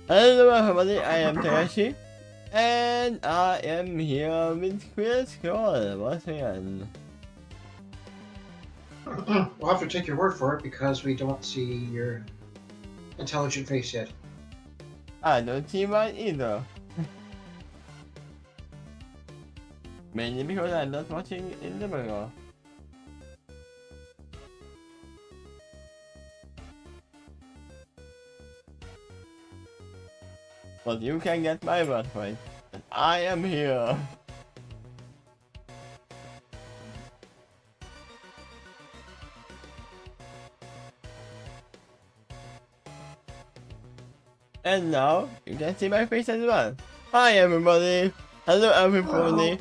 Hello everybody, I am Takeshy, and I am here with Quill once again. We'll have to take your word for it because we don't see your intelligent face yet. I don't see mine either. Mainly because I'm not watching in the mirror. But you can get my word for it. I am here. And now you can see my face as well. Hi everybody. Hello everybody.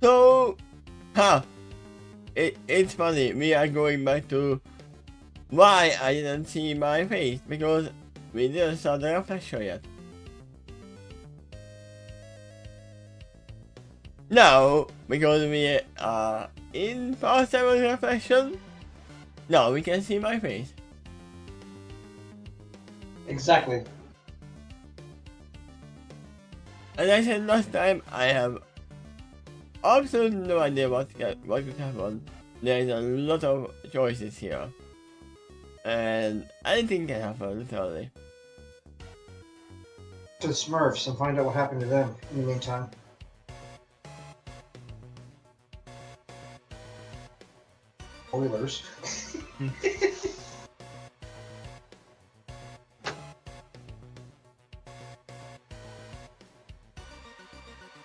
So, it's funny. We are going back to why I didn't see my face, because we didn't saw the reflection yet. Now, because we are in past 7 reflection, now we can see my face. Exactly. As I said last time, I have absolutely no idea what could happen. There's a lot of choices here. And anything can happen, literally. To the Smurfs and find out what happened to them in the meantime. Spoilers.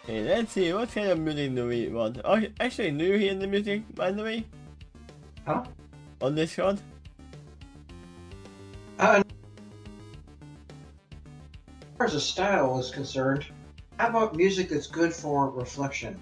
Okay, let's see, what kind of music do we want? Oh, actually, do you hear the music, by the way? Huh? On this shot? As far as the style is concerned, how about music that's good for reflection?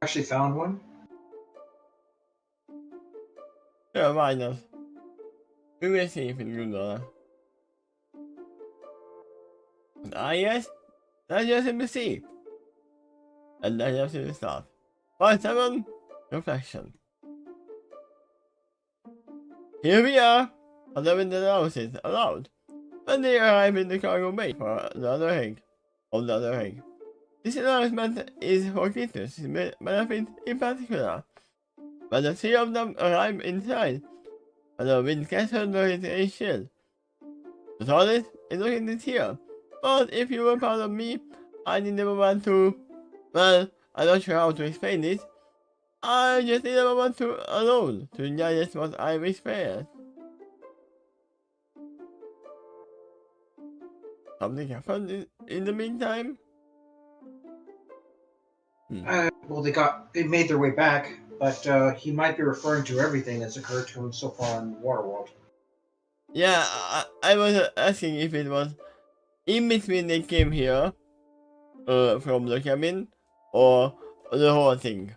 Actually found one. Yeah, why not? We will see if it's good or not. Yes, that's just in the sea. And then you to start. Part 7, Reflection. Here we are, 11 analysis allowed. When they arrive in the cargo bay for the other egg. Of the other egg. This announcement is for creatures benefit in particular. When the three of them arrive inside, and the wind castle is a shield. The TARDIS is located here, but if you were part of me, I didn't ever want to. Well, I'm not sure how to explain this. I just didn't want to alone to digest what I've experienced. Something happened in the meantime? Well, they made their way back, but he might be referring to everything that's occurred to him so far in Waterworld. Yeah, I was asking if it was in between they came here from the cabin or the whole thing.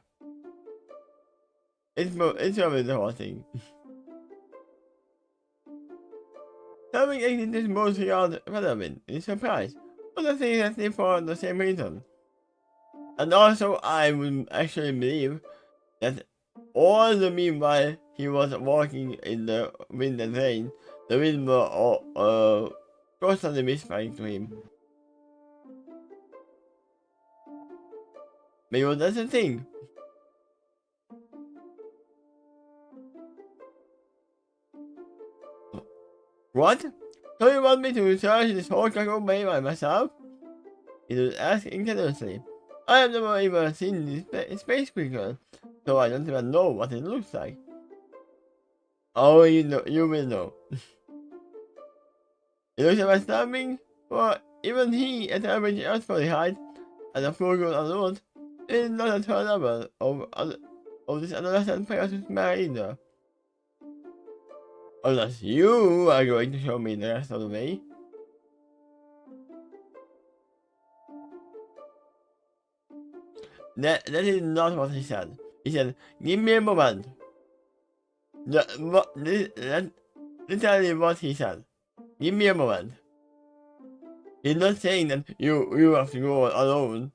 It's probably the whole thing. Having exited this mostly odd relevant is surprise, but I think that's for the same reason. And also, I would actually believe that all the meanwhile he was walking in the wind and rain, the wind were constantly whispering to him. Maybe that's the thing. What? So you want me to search this whole cargo bay by myself? He was asking incredulously. I have never even seen this space creature, so I don't even know what it looks like. Oh, you will know. It looks astounding, for even he, at average earthly height, and a full grown adult, is not at her level of this adolescent Pegasus either. Unless you are going to show me the rest of the way. That is not what he said. He said, give me a moment. That's literally what he said. Give me a moment. He's not saying that you have to go alone.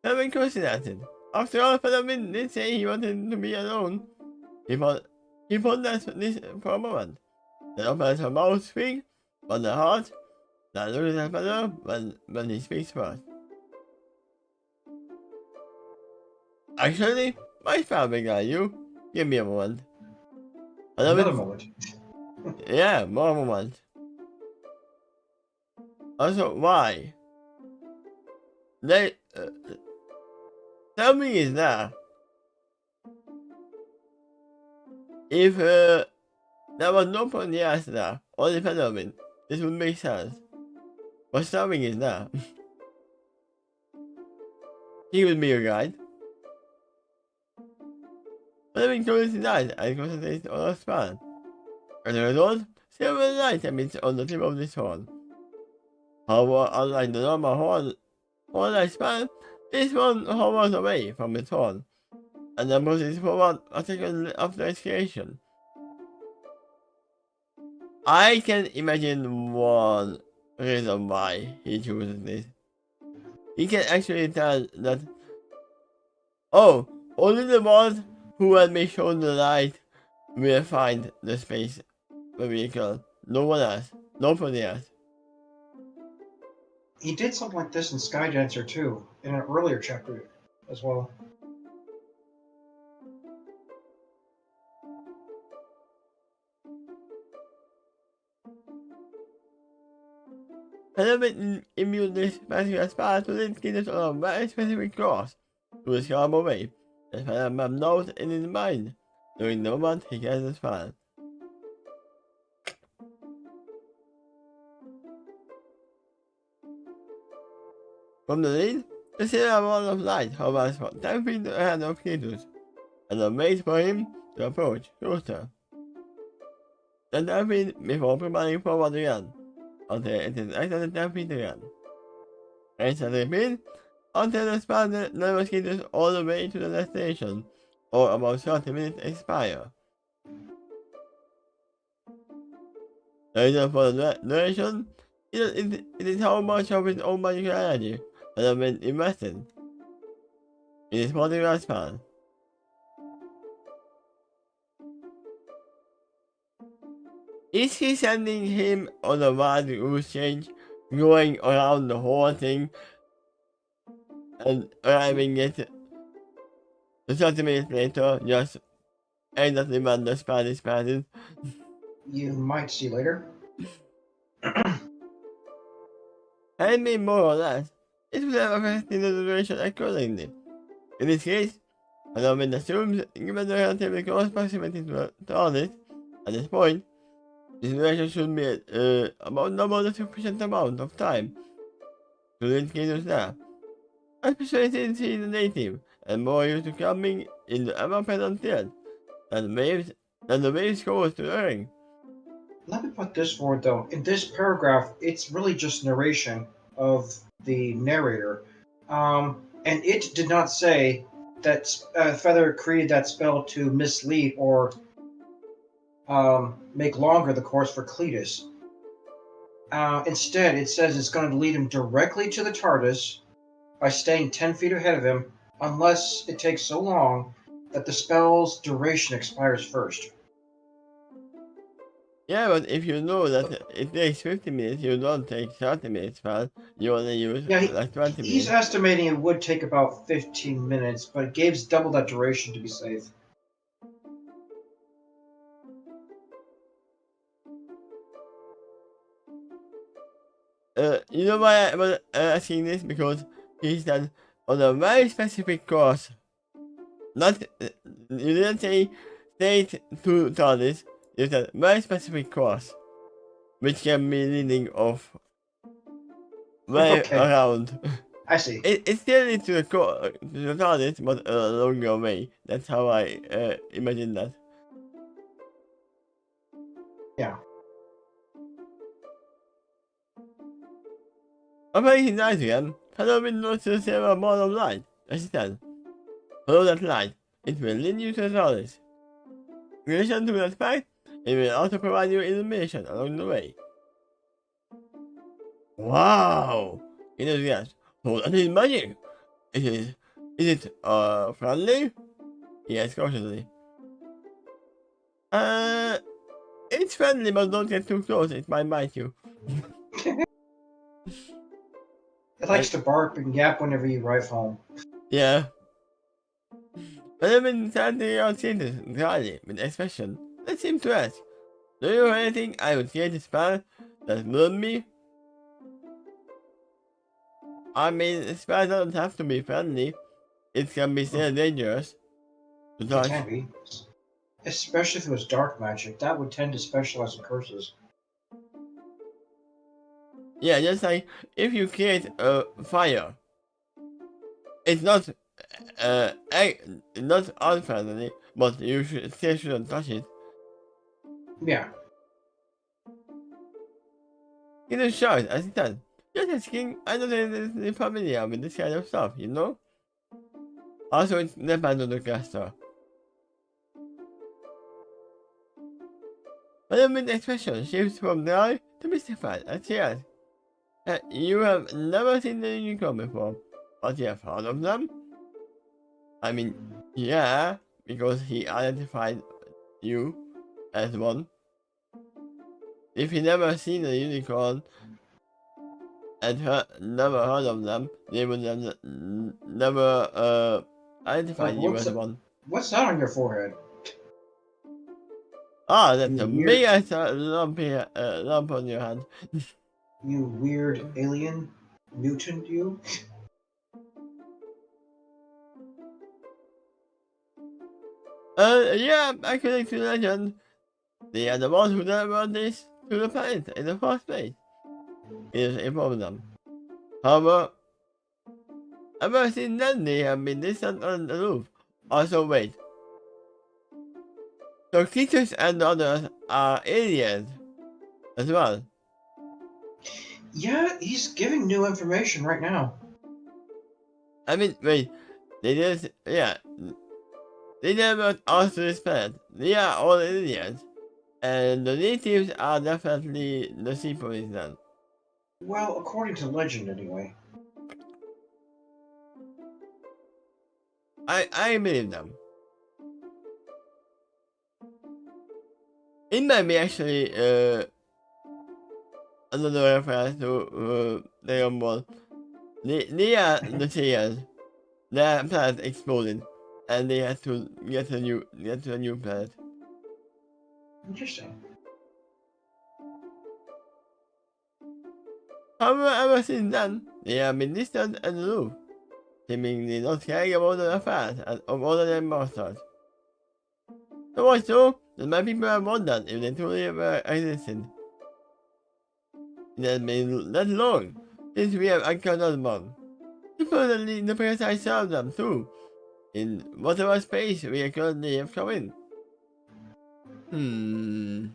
Having considered. After all, Philomene did say he wanted to be alone. He paused this for a moment. Then opens her mouth to speak, but the heart, that looks at better when he speaks first. Actually, my family guy, you. Give me a moment. Another moment. Yeah, more moment. Also, why? They, tell me is that if there was no point in the answer there, or the phenomenon, this would make sense. But something is that he would be your guide. But having closed his eyes and concentrated on a span. As a result, silver light emits on the tip of this horn. However, unlike the normal horn-like span, this one hovers away from its horn, and then moves forward a second after its creation. I can imagine one reason why he chooses this. He can actually tell that, oh, only the ones who had been shown the light will find the space vehicle. No one else. Nobody else. He did something like this in Skydancer too, in an earlier chapter as well. Element immune this particular spot to link it on a very specific course to his carbo way. The Spider-Man knows in his mind during the moment he gets the spell. From the lead, the silver wall of light hovers for 10 feet ahead of Kitus, and waits for him to approach closer. Then 10 feet before propelling forward again, until it is exactly 10 feet again. And so repeat, until the span never skits all the way to the destination, or about 30 minutes expire. The reason for the narration it is how much of his own magical energy that has been invested in his particular spell. Is he sending him on a wild goose chase, going around the whole thing and arriving at 30 minutes later, just exactly when the spell is passing? You might see later. I mean, more or less, it will have affected the duration accordingly. In this case, Phenomenon assumes, given the relatively close proximity to TARDIS at this point, this duration should be about double the sufficient amount of time to reach Kingdom's there, especially since he is a native and more used to coming in the ever-present field than the waves goes to the ring. Let me put this forward though. In this paragraph, it's really just narration of the narrator. And it did not say that Feather created that spell to mislead or make longer the course for Cletus. Instead, it says it's going to lead him directly to the TARDIS by staying 10 feet ahead of him, unless it takes so long that the spell's duration expires first. Yeah, but if you know that it takes 50 minutes, you don't take 30 minutes, man. You only use like 20 He's minutes. estimating it would take about 15 minutes, but it gives double that duration to be safe. You know why I was asking this? Because he said on a very specific course. Not, you didn't say state to TARDIS, you said very specific course. Which can be leading off way Okay. around. I see. It still leads to the TARDIS, but a longer way. That's how I imagine that. Yeah. Operating night again, follow windows to the silver ball of light. As he said, follow that light. It will lead you to the TARDIS. In addition to that fact, it will also provide you illumination along the way. Wow! It is yes. So that is magic. Is it friendly? Yes, cautiously. It's friendly, but don't get too close, it might bite you. It likes to bark and yap whenever you arrive home. Yeah. But I've been standing outside this entirely with expression. Let's seem to ask, do you have anything I would create a spell that will me? I mean, a spell doesn't have to be friendly. It can be still dangerous to It touch. can be. Especially if it was dark magic. That would tend to specialize in curses. Yeah, just like if you create a fire, it's not not unfriendly, but you still shouldn't touch it. Yeah. He just shouts as he said, just asking, I know that you're familiar with this kind of stuff, you know? Also, it depends on the caster. But the mid expression shifts from dry to mystified as she asks, you have never seen the unicorn before, but you have heard of them? I mean, yeah, because he identified you as one. If he never seen a unicorn and never heard of them, they would have never identified you as one. What's that on your forehead? Ah, that's You a weird- big ass lump on your hand. You weird alien mutant, you? Yeah, according to legend, they are the ones who delivered this to the planet in the first place. It is informed them. However, ever since then they have been distant and aloof. Also, wait. So Titus and the others are aliens as well. Yeah, he's giving new information right now. I mean, wait. They just, yeah. They never asked to this planet. They are all aliens. And the natives are definitely the sea police then. Well, according to legend, anyway. I believe them. It might be actually another reference to Dragon Ball. They are the Saiyans. Their planet exploded, and they had to get to a new planet. Interesting. However, ever since then, they have been distant and aloof, seemingly not caring about the affairs of other monsters. So much so that my people have wondered if they truly ever existed. It has been that long since we have encountered one. Supposedly, the parasite served them too, in whatever space we currently have come in. The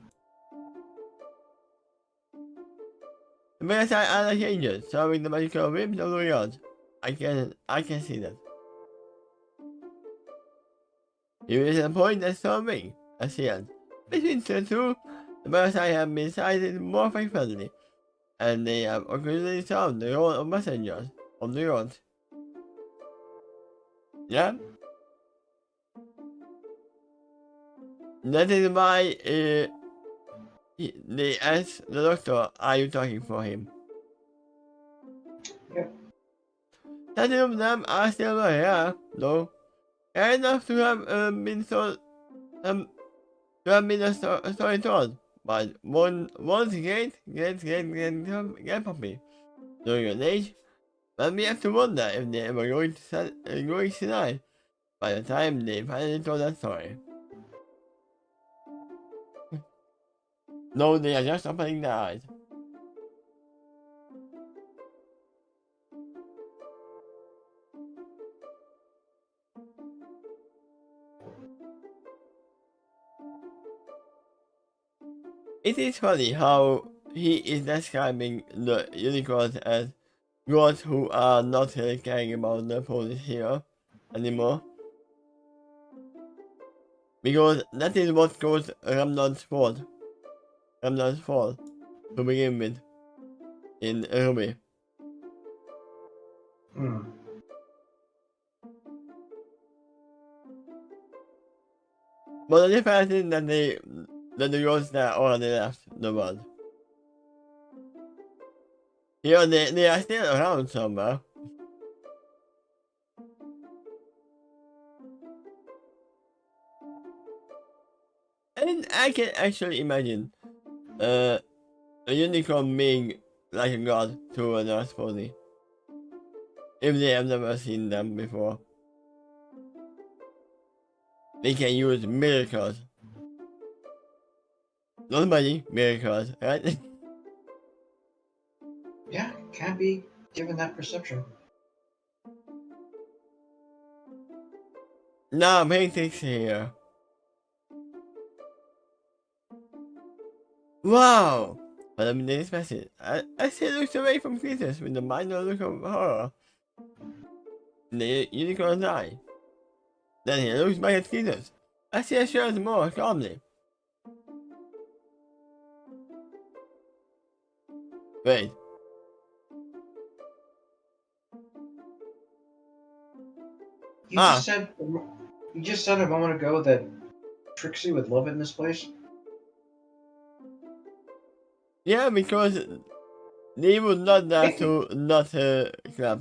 parasite are the changes, serving the magical whims of the gods. I can see that. Here is a point that's serving, I see it. Between the two, the parasite have been sighted more frequently, and they have occasionally served the role of messengers of the gods. Yeah? That is why they asked the doctor, are you talking for him? Yep. Some of them are still here, though. Fair enough to have been so to have been a story told, but once great puppy during your age, but we have to wonder if they were going to die by the time they finally told that story. No, they are just opening their eyes. It is funny how he is describing the unicorns as gods who are not really caring about the police here anymore. Because that is what caused Ramnon's fall to begin with in Ruby. But the difference is that the gods that already left the world. Here they are still around somewhere. And I can actually imagine a unicorn being like a god to an Earth pony. If they have never seen them before. They can use miracles. Not money, miracles, right? Yeah, can't be given that perception. Now I'm hitting Takeshy here. Wow! But I mean, this message. I still looked away from creatures with a minor look of horror. The unicorn's eye. Then he looks back at creatures. I see assures more calmly. Wait. You just said a moment ago that Trixie would love it in this place. Yeah, because they would not dare to not clap.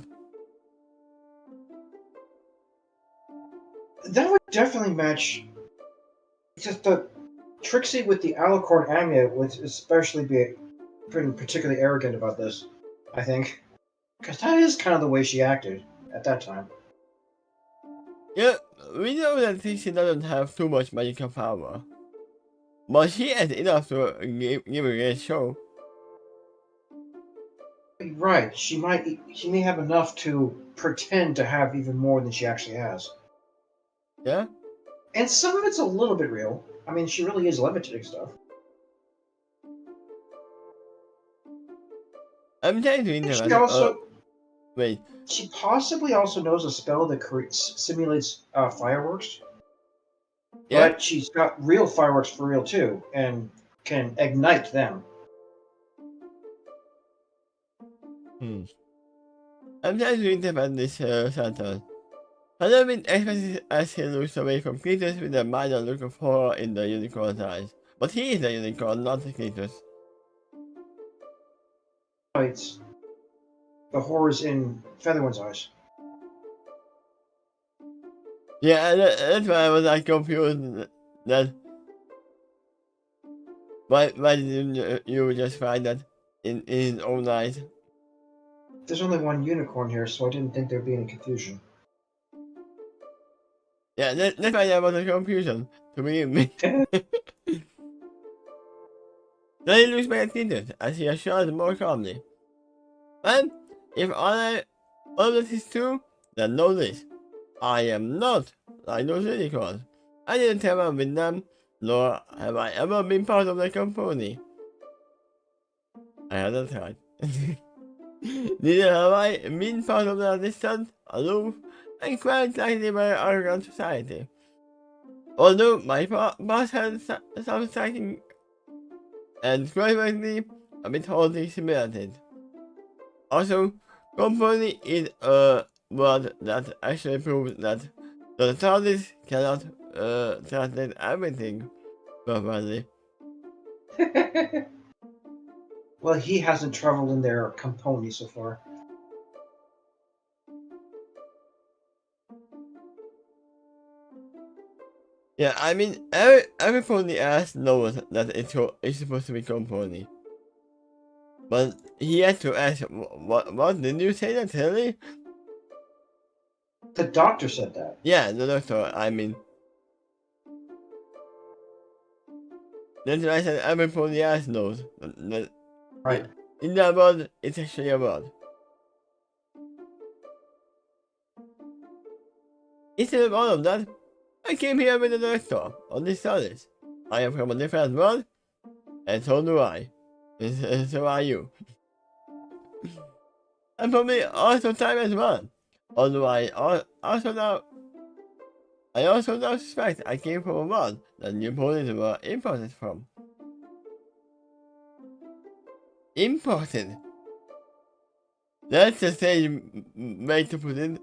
That would definitely match. It's just the Trixie with the alicorn amulet would especially be particularly arrogant about this, I think. Because that is kind of the way she acted at that time. Yeah, we know that Takeshy doesn't have too much magical power. But she has enough to give a great show. Right, she may have enough to pretend to have even more than she actually has. Yeah? And some of it's a little bit real. I mean, she really is levitating stuff. I'm trying to She interrupt. also Wait. She possibly also knows a spell that simulates fireworks. Yeah. but she's got real fireworks for real too, and can ignite them. Hmm. I'm trying to think about this Santa. Has there been expected as he looks away from Cletus with a minor look of horror in the unicorn's eyes? But he is a unicorn, not the Cletus. It's the horrors in Featherwind's eyes. Yeah, that's why I was like confused that why didn't you just find that in his own eyes? There's only one unicorn here, so I didn't think there'd be any confusion. Yeah, that's why there was a confusion to begin with. Then he looks back at Cletus as he assures more calmly. And if all of this is true, then know this. I am not like those unicorns. I didn't travel with them, nor have I ever been part of their company. I hadn't tried. Neither have I been part of their distant, aloof, and quite likely very arrogant society. Although my boss had some striking and quite frankly a bit wholly simulated. Also, company is a word that actually proves that the TARDIS cannot translate everything properly. Well, he hasn't traveled in their company so far. Yeah, I mean, every pony else knows that it's supposed to be company. But he had to ask, what did you say that, really? The doctor said that. Yeah, the doctor, I mean. That's why I said every pony else knows. That Right. in that world, it's actually a word. Instead of all of that, I came here with the doctor on this service. I am from a different world, and so do I. And so are you. And probably also time as well. Although I also now suspect I came from a world that new ponies were imported from. Imported? That's a strange way to put it.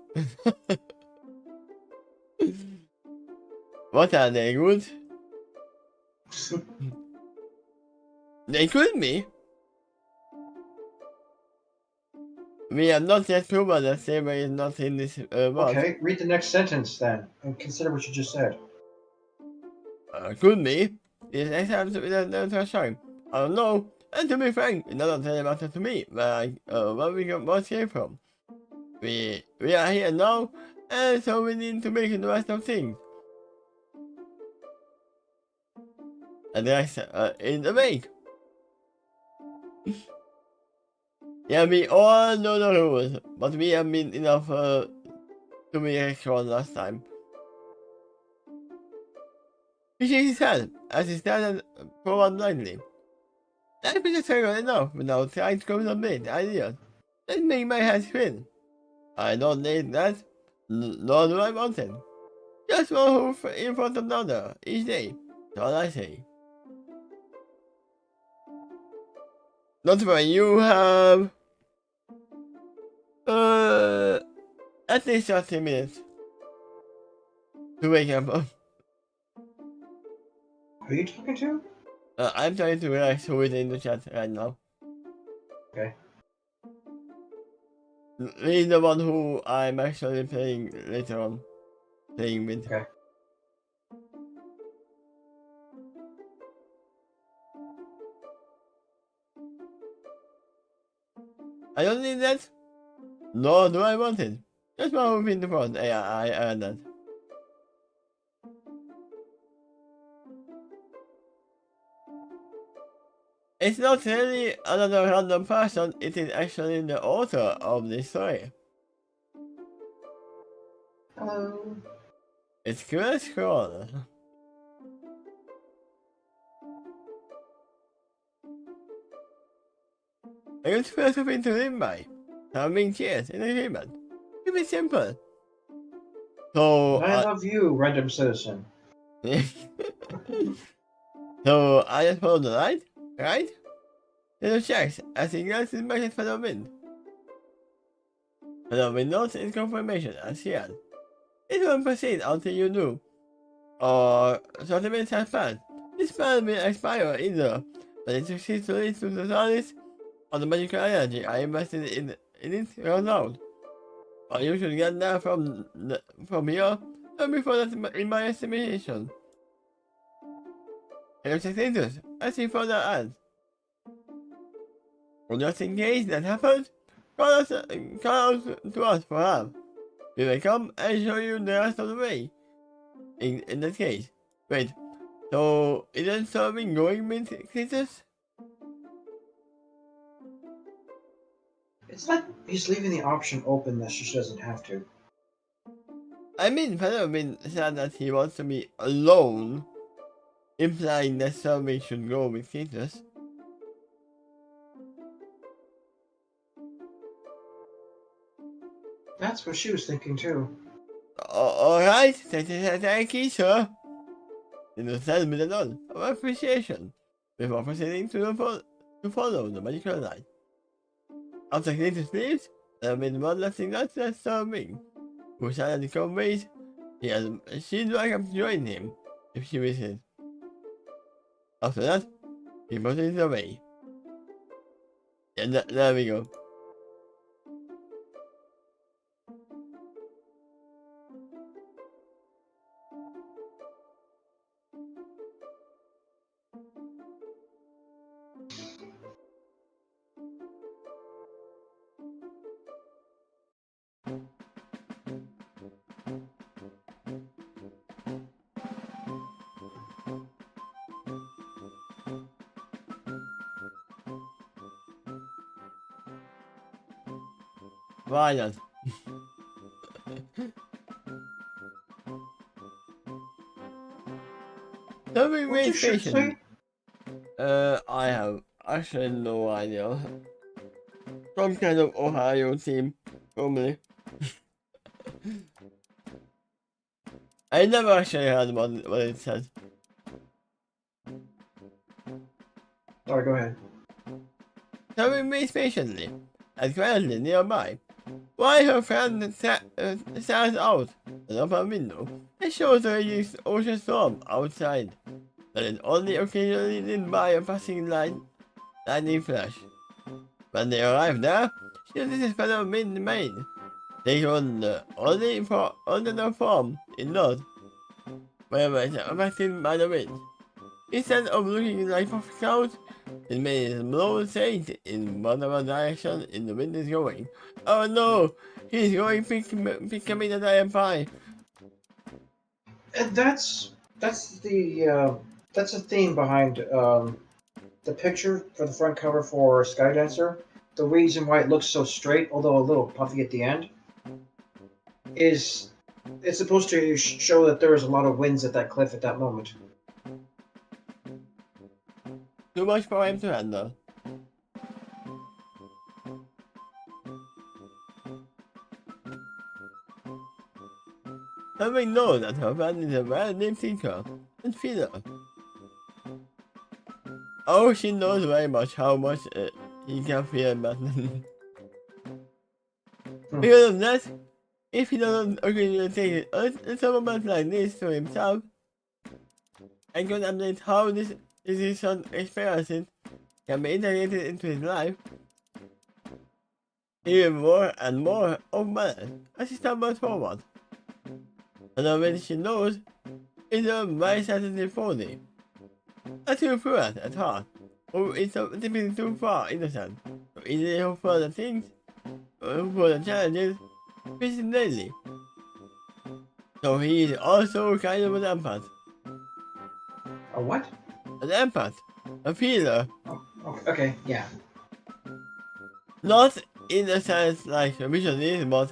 What are they, good? They could be. We have not yet proven that slavery is not in this world. Okay, read the next sentence then, and consider what you just said. Could be. This next time to the time. I don't know. And to be frank, it doesn't really matter to me where we got what came from. We are here now, and so we need to make the rest of things. And the rest in the make. Yeah, we all know the rules, but we have been enough to be extra last time. He shakes his head as he stands forward blindly. Life is a struggle enough without trying to come up with ideas that make my head spin. I don't need that, nor do I want it. Just one hoof in front of the other each day. That's all I say. Not when you have at least 30 minutes to wake up. Who are you talking to? I'm trying to relax who is in the chat right now. Okay. He's the one who I'm actually playing later on. Playing with. Okay. I don't need that. Nor do I want it. Just one hoof in the front. Yeah, I earned that. It's not really another random person, it is actually the author of this story. Hello. It's Quill Scroll. A good philosophy to live by. Having cheers in agreement. Keep it simple. So, I love you, random citizen. So I just follow the light, right? Little checks as he glances back at Fellow Wind. Fellow Wind notes his confirmation as he had. It won't proceed until you do. Or 30 minutes has passed. This plan will expire either, but it succeeds to lead to the TARDIS or the magical energy I invested in it runs out. Or you should get there from here and before that in my estimation. Hello, Spectators, I see further ads. Well, just in case that happens, call out to us for help. We will come and show you the rest of the way. In that case. Wait, so isn't something going with Cletus? It's like he's leaving the option open that she doesn't have to. I mean, Padawan said that he wants to be alone, implying that something should go with Cletus. That's what she was thinking too. Alright, thank you, sir. In the same with a nod of appreciation, before proceeding to follow the magical light. After Cletus leaves, there have been one last thing that's serving, who silently conveys she'd welcome to join him if she wishes. After that, he proceeds away. And there we go. Why not? Something What very you should patient. say? I have actually no idea. Some kind of Ohio team, probably. I never actually heard what it said. Sorry, go ahead. Something waits patiently, and quietly nearby. While her friend stares out an open window, it shows her use ocean storm outside, but it only occasionally lit by a passing lightning flash. When they arrive there, she notices fellow maid. They on only for under the form in north, wherever it's affected by the wind. Instead of looking like puffy clouds, it made his blow sail in whatever direction in the wind is going. Oh no! He's going picking that I am pie. And that's the theme behind the picture for the front cover for Skydancer. The reason why it looks so straight, although a little puffy at the end, is it's supposed to show that there is a lot of winds at that cliff at that moment. Too much for him to handle. Having known that her friend is a well-named thinker and feeler. Oh, she knows very much how much he can feel about Because of that, if he doesn't agree to take a moment like this to himself, and contemplate how this decision experiences can be integrated into his life, even more and more of balance as he stumbles forward. And when she knows, it's a very sensitive body. A true poet at heart, who is typically too far innocent, to easily hope for the things, for the challenges, facing daily. So he is also kind of an empath. A what? An empath. A feeler. Oh, okay, yeah. Not in a sense like a mission is, but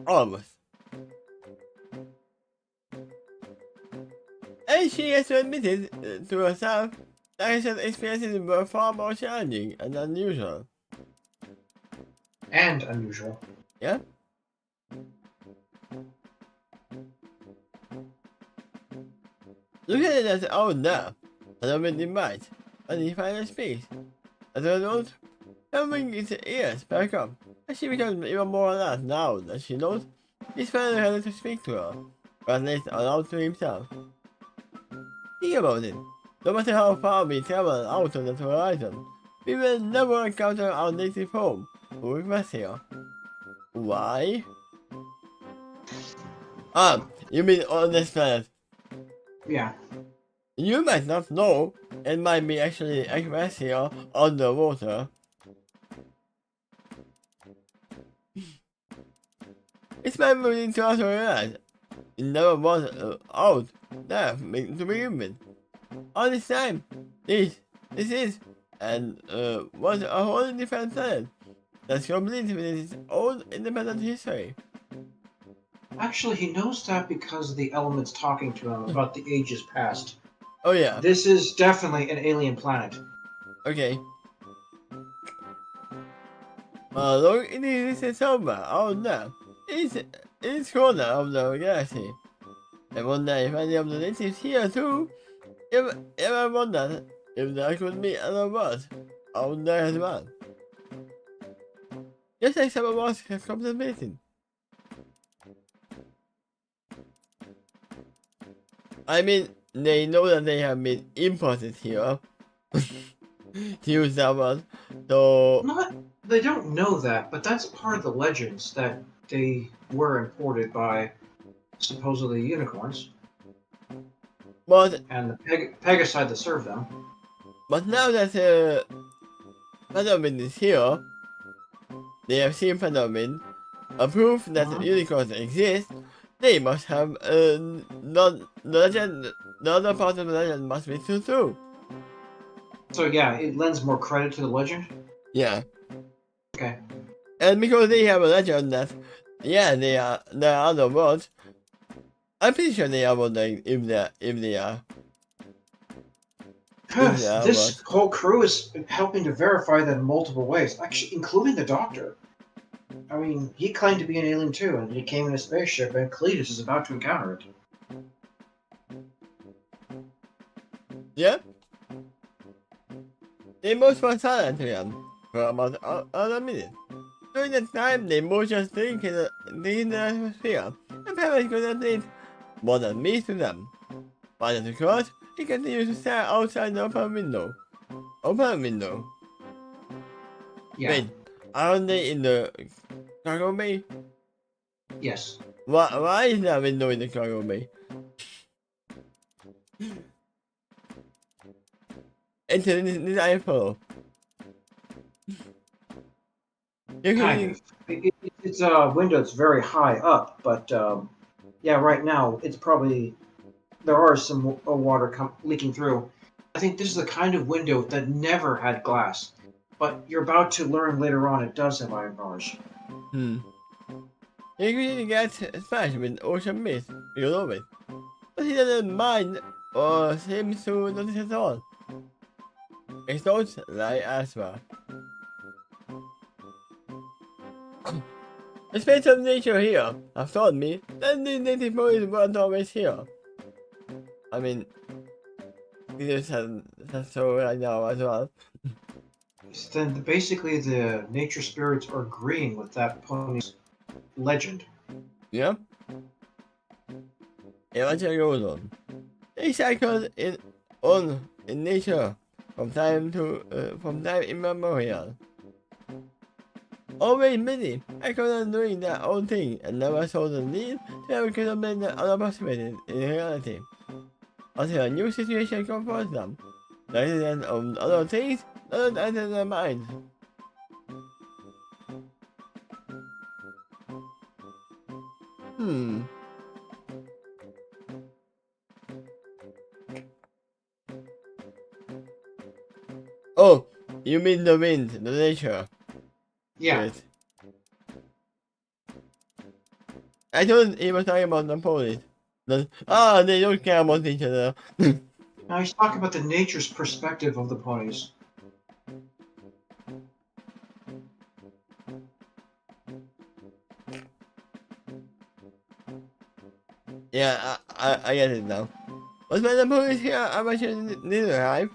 almost. And she has admitted to herself that recent experiences were far more challenging and unusual. And unusual. Yeah? Look at it as old now. I don't really mind. And he finally speaks. As a result, having his ears back up, and she becomes even more alert now that she knows he's finally ready to speak to her, or at least aloud to himself. Think about it. No matter how far we travel out on the horizon, we will never encounter our native home, or request here. Why? Ah, you mean on this planet? Yeah. You might not know, it might be actually expressed here underwater. It's my moving to us realize it never was out there to begin with. All this time, this is, and was a whole different planet that's complete with its own independent history. Actually, he knows that because of the elements talking to him about the ages past. Oh yeah, This is definitely an alien planet. okay. Look, it is somewhere out there. It's corner of the galaxy. I wonder if any of the natives here too. If I wonder if there could be other worlds out there as well. Just like some of us have contemplated. I mean, they know that they have been imported here. To use that word. So, Not, they don't know that, but that's part of the legends that they were imported by supposedly unicorns but and the Pegasi that served them. now that Phenomenon is here, they have seen Phenomenon, a proof that unicorns exist. They must have the legend. The other part of the legend must be true too. So yeah, it lends more credit to the legend. Yeah, Okay. and because they have a legend that, yeah, there are other worlds. I'm pretty sure they are wondering if they are. This whole crew is helping to verify that in multiple ways, actually, including the Doctor. I mean, he claimed to be an alien too, and he came in a spaceship, and Cletus is about to encounter it. Yeah. They most were silent to him for about a minute. During that time, they both just drinking the atmosphere, and parents could not think more than me to them. But of course, he continued to stare outside the open window. Open window. Yeah. Wait, aren't they in the cargo bay? Yes. Why is there a window in the cargo bay? Enter this iPhone. Kind of. It's a window that's very high up, but yeah, right now it's probably there are some water leaking through. I think this is the kind of window that never had glass, but you're about to learn later on it does have iron bars. He really gets smashed with ocean mist below of it, but he doesn't mind or seems to notice at all. It's not like asthma. The space of nature here have taught me that the native boys weren't always here. I mean, he just has so right now as well. So then basically the nature spirits are agreeing with that pony's legend. Yeah? Imagine goes on. They cycle in nature from time immemorial. Always busy, I couldn't doing their own thing and never saw the need to ever could have been unapproximated in reality. Until a new situation confronts them, rather than other things that don't enter their minds. Oh, you mean the wind, the nature. Yeah. Yes. I thought he was talking about the police. They don't care about each other. Now he's talking about the nature's perspective of the ponies. Yeah, I get it now. But when the police here Amazon did arrive,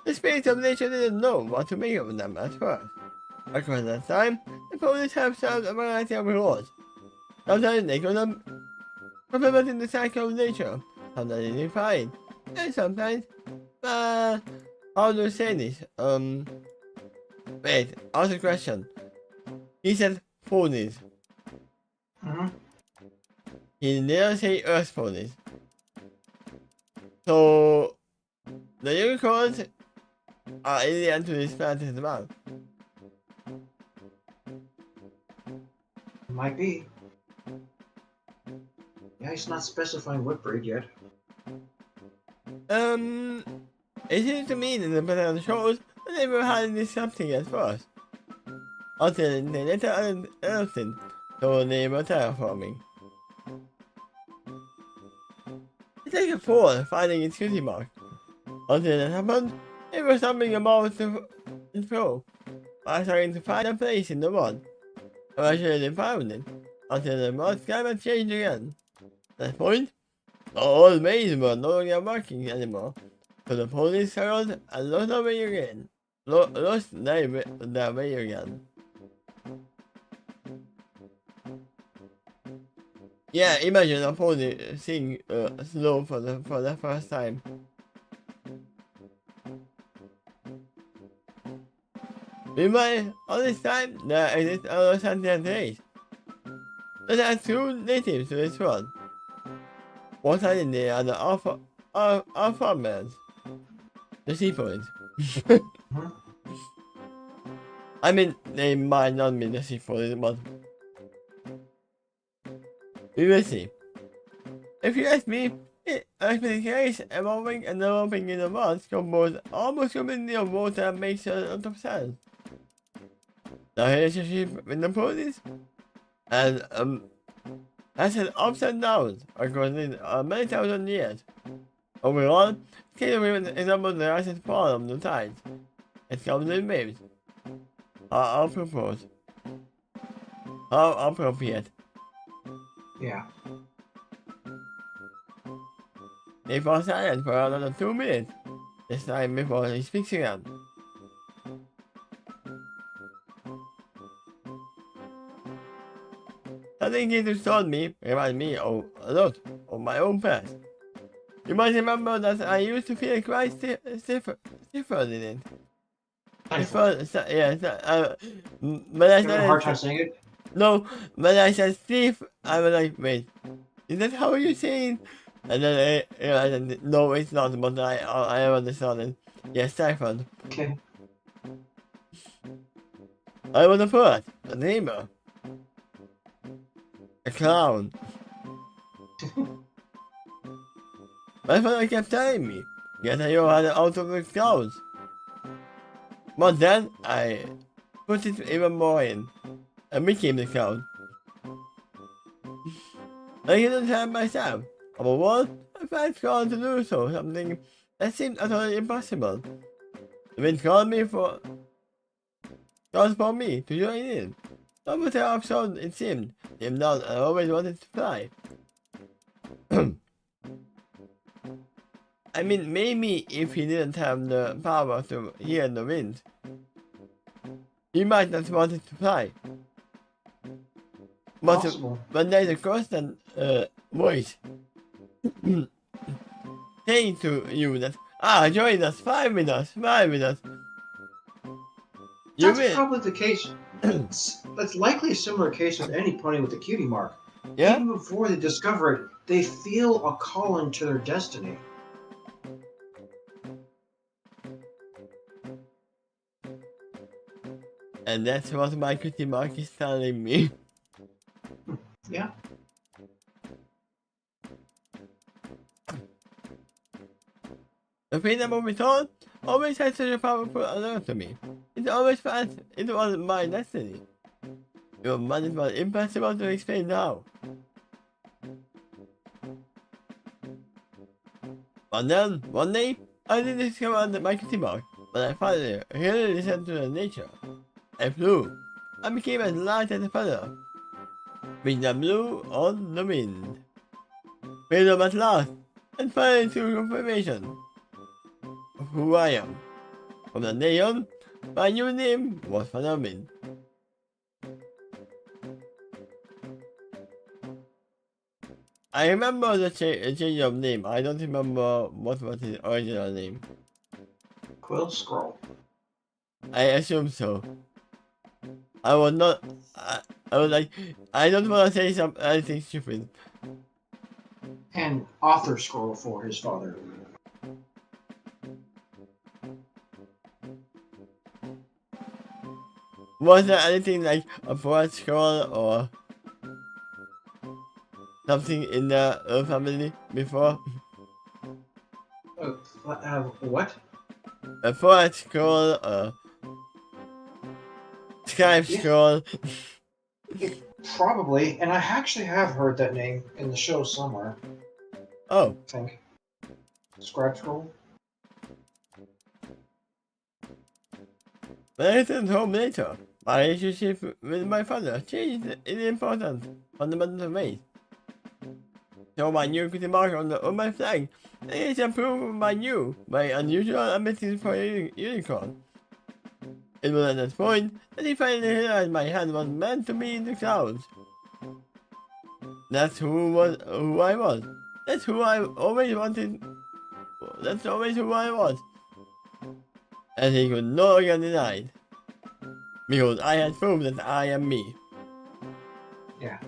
the spirit of nature didn't know what to make of them at first. Across that time, the police have served a variety of roles. Sometimes they could have complemented the cycle of nature, sometimes they defy it, and sometimes, how do you say this? Wait, ask a question. He said ponies. Mm-hmm. He didn't say earth ponies. So, the unicorns are alien to this planet as well. Might be. Yeah, he's not specifying what breed yet. It seems to me that the pattern shows that they were hiding something at first. Until they later understood, so they were terraforming. It's like a fall finding its cutie mark. Until that happened, it was something about to throw. By trying to find a place in the world. Eventually they found it. Until the world climate changed again. At that point, the old ways were no longer working anymore. So the police herald and lost their way again. Lost their way again. Yeah, imagine a pony seeing snow for the first time. Meanwhile, all this time, there exist other sentient race. There are two natives to this world. One side in the other are farmers. The sea ponies. I mean, they might not be the sea ponies, but we will see. If you ask me, the case evolving and developing in the world composed almost completely of water makes a lot of sense. The relationship with the ponies and has had ups and downs across many thousand years. Overall, Kingdom is about the rise and fall of the tides. It comes in waves. How appropriate. How appropriate. Yeah. They fall silent for another 2 minutes. This time before he speaks again. Something he just told me reminds me a lot of my own past. You might remember that I used to feel quite stiffer in it. When I You having a hard time saying it? No, when I said stiff, I was like, wait, is that how you say it? And then I realized, no, it's not, but I understand it. Yes, stifled. Okay. I was a poet, a dreamer, a clown. My father kept telling me, yes, I know how to out of the clouds. But then I put it even more in, and became the clown. I couldn't help myself. Above all, I felt called to do something that seemed utterly impossible. The wind called for me to join in. No matter how absurd it seemed, deep down I always wanted to fly. I mean, maybe if he didn't have the power to hear the wind, he might not wanted to fly. But there's a constant voice saying to you that, join us, 5 minutes. That's probably the case. That's likely a similar case with any pony with a cutie mark. Yeah? Even before they discover it, they feel a calling to their destiny. And that's what my cutie mark is telling me. Yeah. The freedom of it all always had such a powerful allure to me. It always felt it was my destiny. But it was impossible to explain how. But then, one day, I did discover my cutie mark, but I finally really listened to the nature. I flew. I became as light as a feather. With the blue on the wind. Freedom at last. and finally to confirmation of who I am. From the neon, my new name was Phenomenon. I remember the change of name. I don't remember what was his original name. Quill Scroll. I assume so. I was not. I was like, I don't want to say anything stupid. And Author Scroll for his father. Was there anything like a poet scroll or something in the family before? What? A poet scroll, Skype Yeah. scroll. Probably, and I actually have heard that name in the show somewhere. Oh, I think. Scribe Scroll? when I returned home later, my relationship with my father changed in important, fundamental ways. So my new cutie mark on my flag is a proof of my unusual abilities for a unicorn. It was at that point that he finally realized my hand was meant to be in the clouds. That's who I was. That's who I always wanted. That's always who I was. And he could no longer deny it. Because I had proved that I am me. Yeah.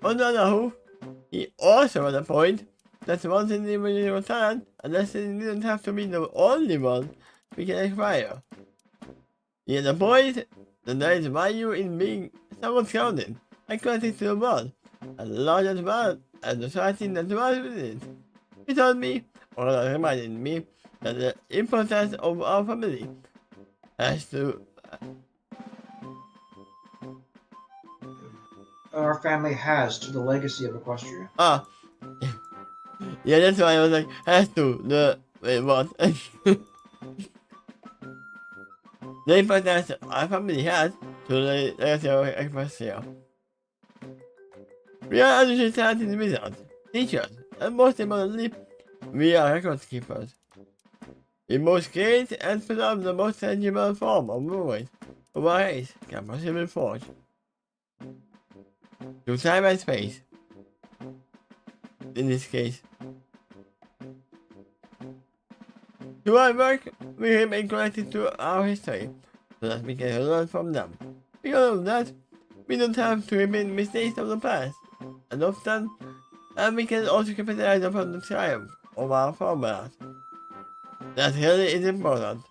On the other hand, he also had a point that once an individual talent, unless it didn't have to be the only one we can acquire. He had a point that there is value in being someone grounded and connected to the world, as large as well as the society that dwells within it. He told me, or reminded me, that the importance of our family has to. Our family has to the legacy of Equestria. Yeah, that's why I was like, has to. Wait, what? The importance our family has to the legacy of Equestria. We are understood talented wizards, teachers, and most importantly, we are record keepers. In most great and preserve the most tangible form of memories of our race can possibly forge. Through time and space. In this case. Through our work, we remain connected to our history, so that we can learn from them. Because of that, we don't have to repeat mistakes of the past, and often, we can also capitalize upon the triumph of our forebears. That really is important.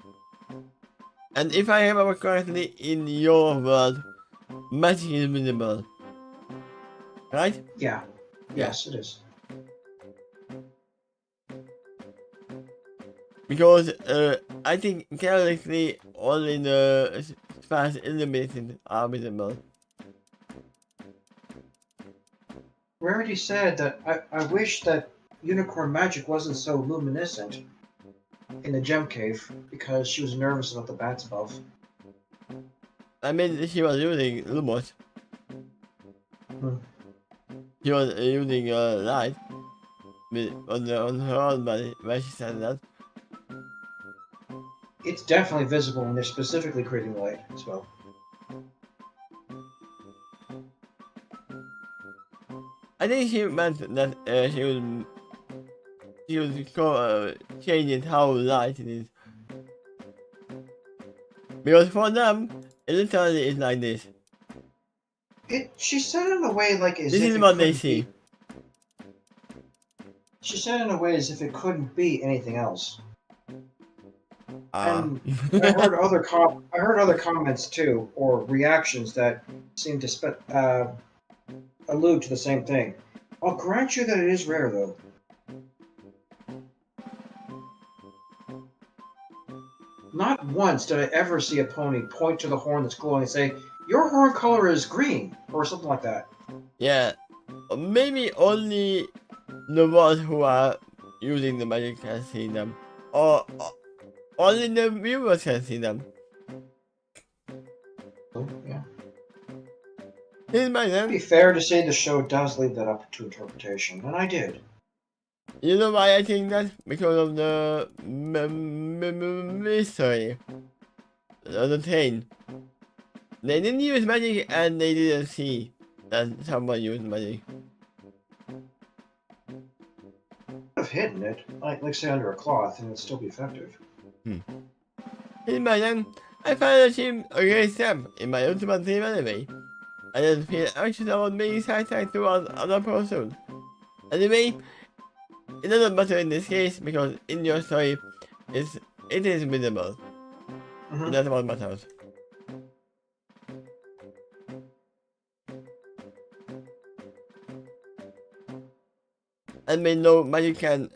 And if I remember correctly, in your world, magic is visible. Right? Yeah. Yes, it is. Because I think theoretically only the sparse illuminated are visible. Rarity said that I wish that unicorn magic wasn't so luminescent in the gem cave because she was nervous about the bats above. I mean, she was using Lumos. Hmm. She was using light on her own body when she said that. It's definitely visible when they're specifically creating light as well. I think she meant that she was changing how light it is. Because for them, it literally is like this. She said it in a way like as This if is it what they couldn't see. be. She said it in a way as if it couldn't be anything else. And I heard other comments too, or reactions that seem to allude to the same thing. I'll grant you that it is rare, though. Not once did I ever see a pony point to the horn that's glowing and say, "Your horn color is green," or something like that. Yeah, maybe only the ones who are using the magic can see them, or only the viewers can see them. Oh, yeah. Here's my It'd be name. fair to say the show does leave that up to interpretation, and I did. You know why I think that? Because of the mystery. The thing. They didn't use magic and they didn't see that someone used magic. Have hidden it, like say under a cloth, and it'd still be effective. Here's my name. I finally achieved a great step in my ultimate dream anyway. I didn't feel anxious about being sidetracked towards other pursuits. Anyway, it doesn't matter in this case because in your story, it is minimal. That's what matters. I mean, no magic can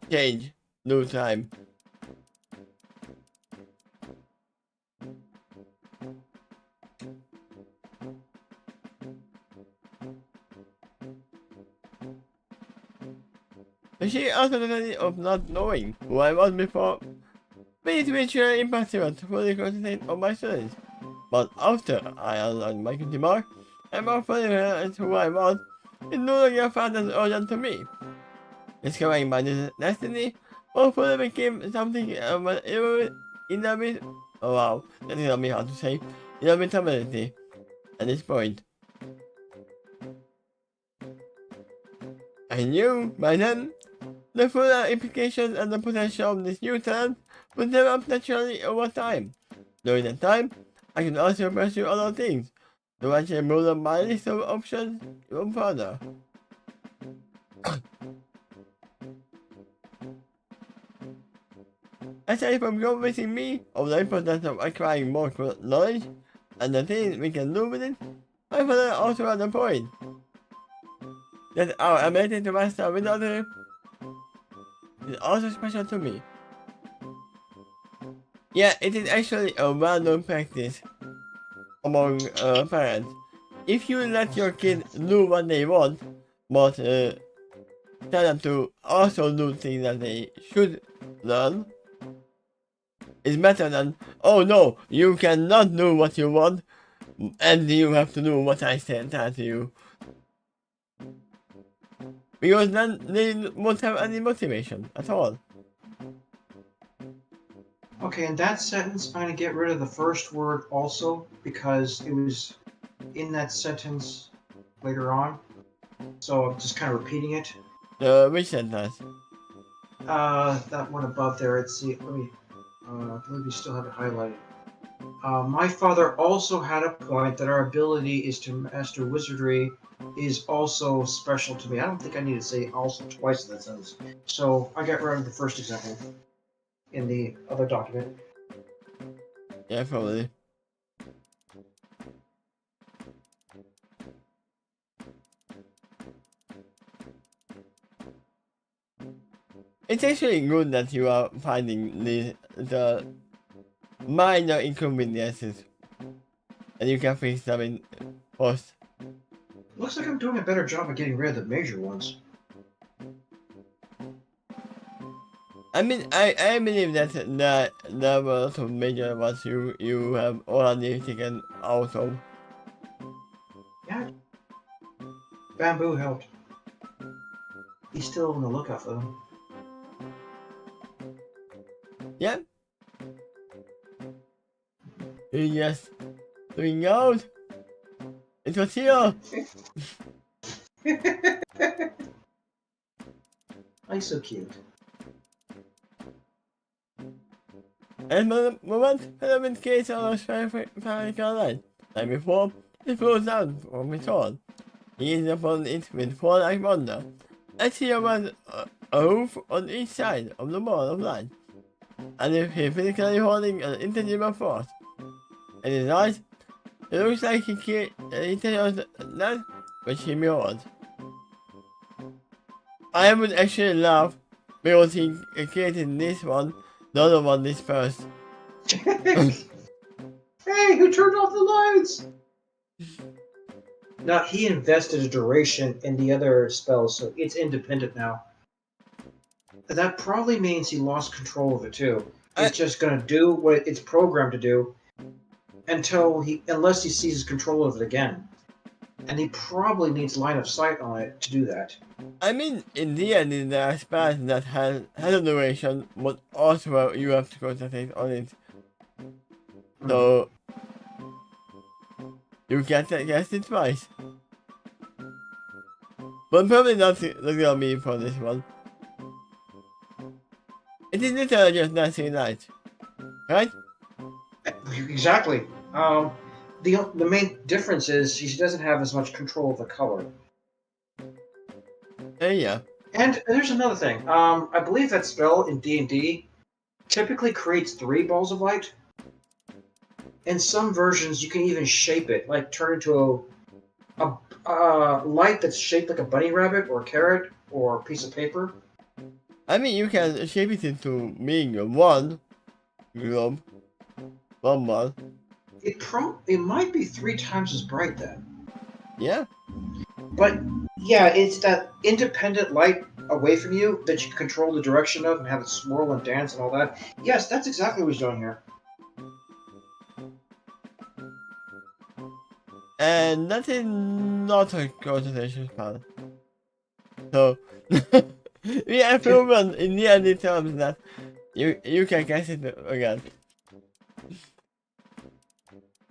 change no time. She also the idea of not knowing who I was before made it truly impossible to fully concentrate on my studies. But after I unlocked my cutie mark, and more fully realized who I was, it no longer felt as urgent to me. Discovering my destiny, more fully became something of an inevitable. Oh wow, that is not me hard to say. Inevitability at this point. I knew by then the full implications and the potential of this new talent would develop naturally over time. During that time, I could also pursue other things, to actually move up my list of options even further. Aside from convincing me of the importance of acquiring more knowledge and the things we can do with it, my father also had a point that our ability to master wizardry is also special to me. Yeah, it is actually a well-known practice among parents. If you let your kid do what they want, but tell them to also do things that they should learn, it's better than, oh no, you cannot do what you want, and you have to do what I tell to you. Because then they won't have any motivation at all. Okay, in that sentence, I'm going to get rid of the first word also because it was in that sentence later on. So I'm just kind of repeating it. Which sentence? That one above there. Let's see. Let me. I believe you still have it highlighted. My father also had a point that our ability is to master wizardry is also special to me. I don't think I need to say also twice in that sentence. So I got rid of the first example in the other document. Yeah, probably. It's actually good that you are finding the minor inconveniences and you can fix them in post. Looks like I'm doing a better job of getting rid of the major ones. I mean, I believe that there were a lot of major ones you have already taken out of. Yeah. Bamboo helped. He's still on the lookout for them. Yeah. Yes. Doing out. It was here. He's so cute. And the moment element case on a spherical line. Like before, it flows down from his horn. He is upon it with four like wonder. As he was a roof on each side of the ball of light. And if he physically holding an intangible force. In his eyes, it looks like he tells that which he mirrors. I would actually laugh because he created this one, the other one dispersed. Hey, who turned off the lights? Now, he invested a duration in the other spells, so it's independent now. That probably means he lost control of it too. It's just gonna do what it's programmed to do. unless he seizes control of it again. And he probably needs line of sight on it to do that. I mean, in the end, there are spells that has a duration, but also you have to concentrate on it. So you can cast it twice. But probably not gonna be for this one. It is literally just dancing light, right? Exactly. The main difference is she doesn't have as much control of the color. Yeah. And there's another thing. I believe that spell in D&D typically creates 3 balls of light. In some versions, you can even shape it, like turn into a light that's shaped like a bunny rabbit or a carrot or a piece of paper. I mean, you can shape it into being one globe, one ball. It might be 3 times as bright then. Yeah. But yeah, it's that independent light away from you that you can control the direction of and have it swirl and dance and all that. Yes, that's exactly what he's doing here. And that is not a concentration spell. So we have proven in the end terms that you can cast it again.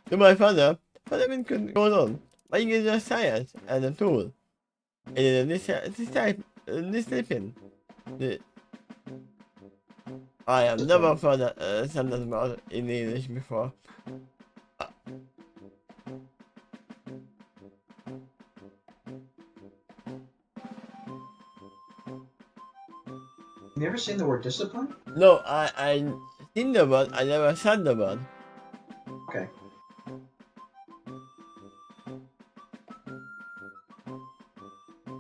To my father, Parliament could go on by using a science and a tool. In this discipline, I have never found a sentence word in English before. You ever seen the word discipline? No, I seen the word, I never said the word. Okay.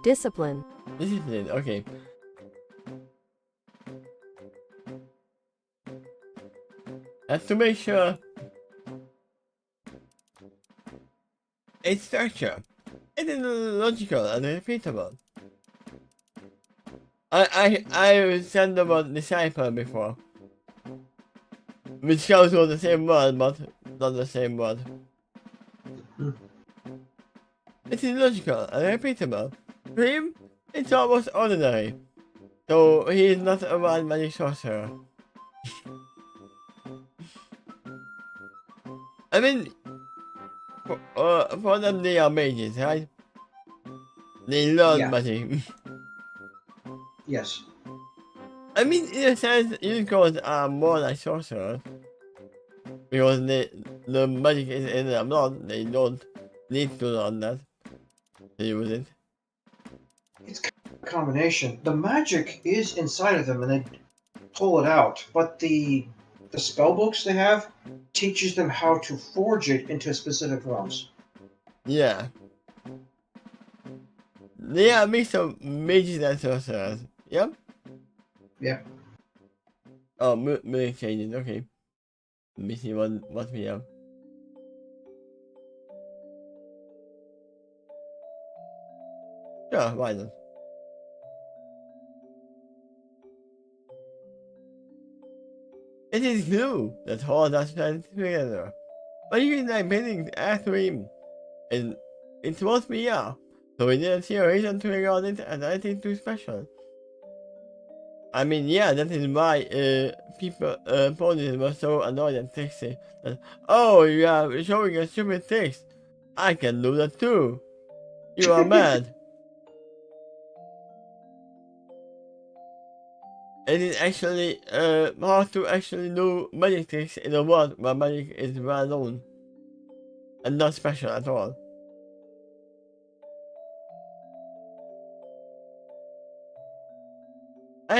Discipline. Discipline, okay. Have to make sure its structure it is logical and repeatable. I said the word disciple before, which comes with the same word but not the same word. It is logical and repeatable. For him, it's almost ordinary, so he is not a wild magic sorcerer. I mean, for them they are mages, right? They learn magic. Yes. I mean, in a sense, unicorns are more like sorcerers. Because the magic is in their blood, they don't need to learn that to use it. It's a combination. The magic is inside of them and they pull it out, but the spell books they have teaches them how to forge it into specific forms. Yeah. They are a mix of mages and sorcerers. Yep. Yeah. Oh, music changes, okay. Let me see what we have. Sure, why not? It is glue that holds us together. But you can like painting after him. And it's what we are. So we didn't see a reason to regard it as anything too special. I mean, yeah, that is why people, ponies were so annoyed at Takeshy. That, oh, you are showing a stupid text. I can do that too. You are mad. It is actually hard to actually do magic tricks in a world where magic is well known. And not special at all. I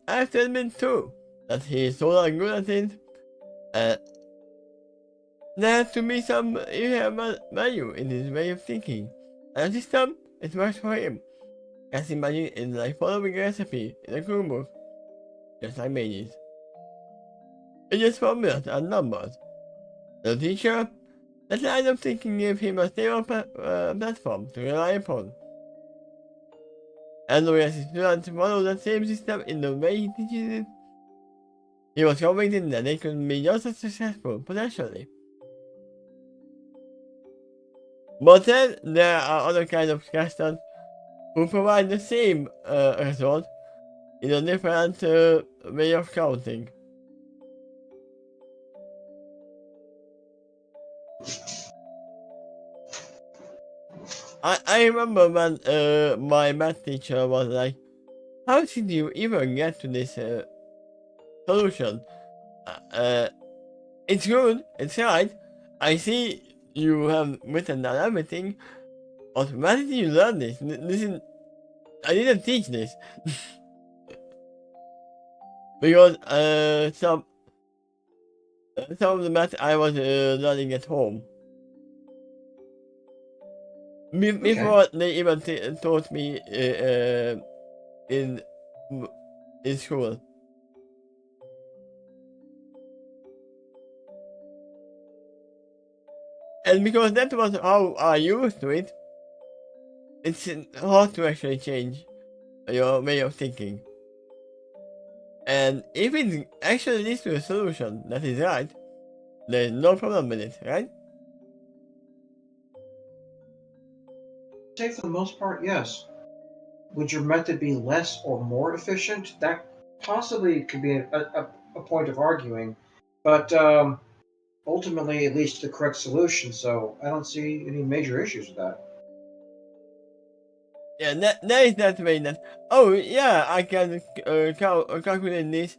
have to admit too, that he is so darn good at it. There has to be some inherent value in his way of thinking. And this time, it works for him. Casting magic is like following a recipe in a cookbook, just like mages. It's just formulas and numbers. The teacher, that line of thinking gave him a stable platform to rely upon. And whereas his students follow that same system in the way he teaches it, he was convinced that they could be just as successful, potentially. But then there are other kinds of casters who provide the same result in a different way of counting. I remember when my math teacher was like, how did you even get to this solution? It's good, it's right. I see you have written down everything. But where did you learn this? I didn't teach this. Because some of the math I was learning at home. Before they even taught me in school. And because that was how I used to it, it's hard to actually change your way of thinking. And if it actually leads to a solution that is right, there's no problem with it, right? Say for the most part, yes. Would your method be less or more efficient? That possibly could be a point of arguing, but ultimately it leads to the correct solution, so I don't see any major issues with that. Yeah, there is that way that, oh yeah, I can calculate this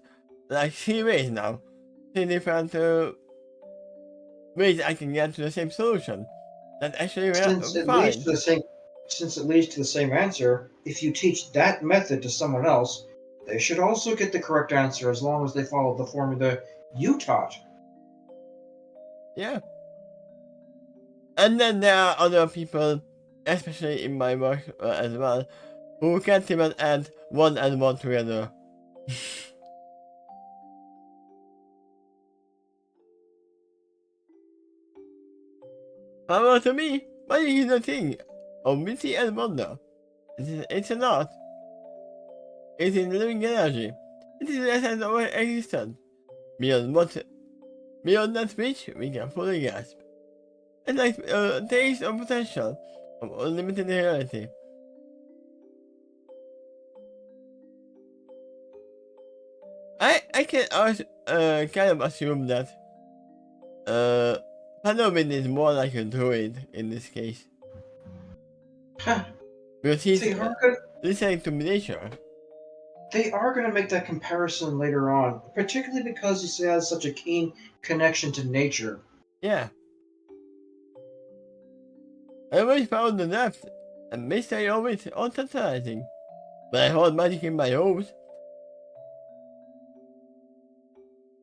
like 3 ways now. 3 different ways I can get to the same solution. That's actually Since it leads fine. to the same since it leads to the same answer, if you teach that method to someone else, they should also get the correct answer as long as they follow the formula you taught. Yeah. And then there are other people, especially in my work as well, who can't even add 1 and 1 together. However, to me, magic is a thing of beauty and wonder. It's an art. It is living energy. It is the essence of our existence. Beyond that which we can fully grasp. It's like a taste of potential of unlimited reality. I can also kind of assume that Panovin is more like a druid in this case. Huh. Because he's They are gonna, listening to nature. they are going to make that comparison later on, particularly because he has such a keen connection to nature. Yeah. I always found the depth and mystery of it untantalizing. But I hold magic in my homes.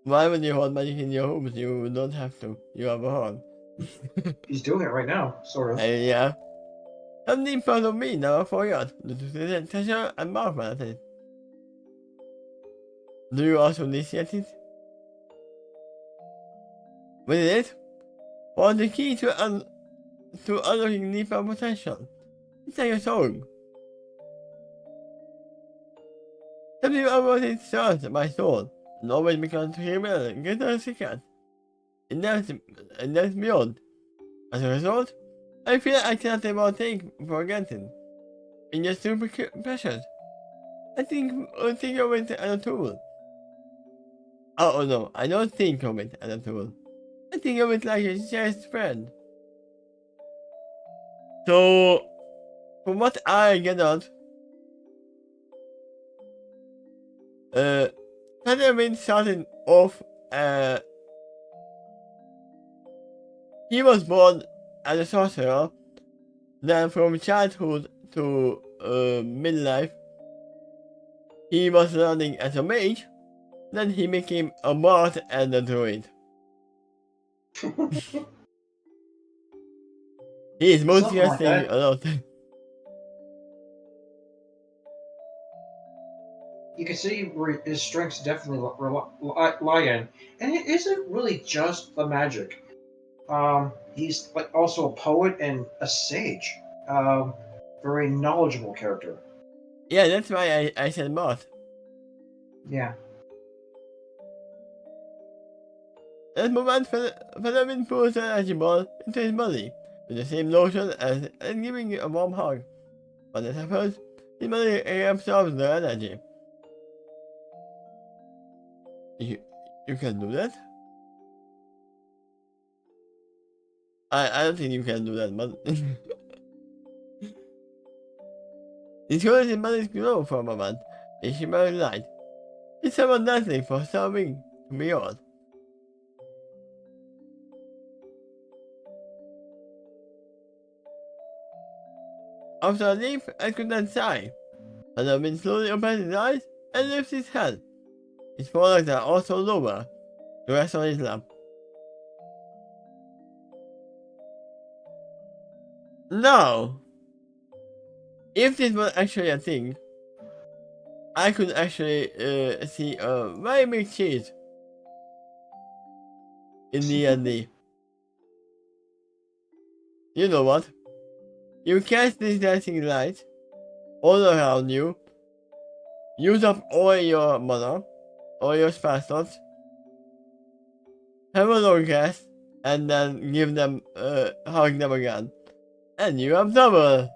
Why would you hold magic in your homes? You don't have to. You have a horn. He's doing it right now, sort of. Yeah. Something part of me never forgot. The treasure and marvel at it. Do you also initiate it? With it, or the key to unlocking deeper potential. It's like a song. Something about it stirs my soul, and always becomes humble and greater as it can. And that's beyond. As a result, I feel I cannot ever take for granted. It's just super precious. I think of it as a tool. Oh no, I don't think of it as a tool. I think of it like a shared friend. So, from what I gathered, Benjamin started off, he was born as a sorcerer, then from childhood to midlife, he was learning as a mage, then he became a bard and a druid. He is Something like multi-casting that. a lot. You can see where his strengths definitely lie in, and it isn't really just the magic. He's like also a poet and a sage. Very knowledgeable character. Yeah, that's why I said bard. Yeah. At the moment, Benjamin pulls an energy ball into his body with the same lotion as and giving you a warm hug. When this happens, his body absorbs the energy. You can do that? I don't think you can do that, but his curious bodies glow for a moment. They shimmer in light. It's someone dancing for something to be on. After a deep and content sigh, Hanamin slowly opens his eyes and lifts his head. His forearms are also lower to rest on his lap. Now, if this was actually a thing, I could actually see a very big cheese in D&D. You know what? You cast this dancing light all around you, use up all your mana, all your spell slots, have a long rest, and then give them, hug them again. And you have double!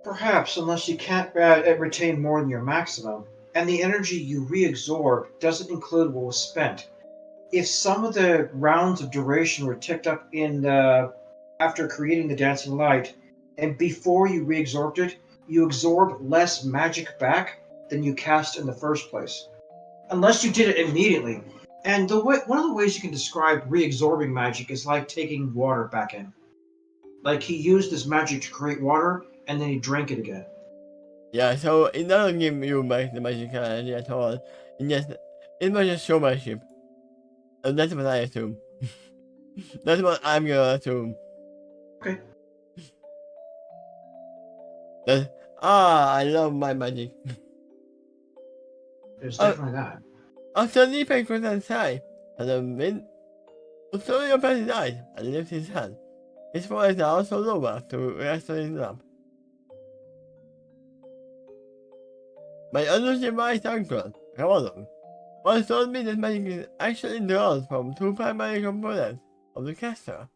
Perhaps, unless you can't retain more than your maximum, and the energy you reabsorb doesn't include what was spent. If some of the rounds of duration were ticked up in after creating the dancing light, and before you reabsorbed it, you absorb less magic back than you cast in the first place. Unless you did it immediately. And one of the ways you can describe reabsorbing magic is like taking water back in. Like he used this magic to create water, and then he drank it again. Yeah, so it doesn't give you back the magical energy at all. It was just showmanship. And that's what I assume. That's what I'm gonna assume. Okay. I love my magic. There's definitely that. After leaping from the side, and the wind will slowly open his eyes and lift his hand. His forehead is also lower to rest on his lap. My unrealized uncle, Roland, once told me that magic is actually drawn from two primary components of the caster.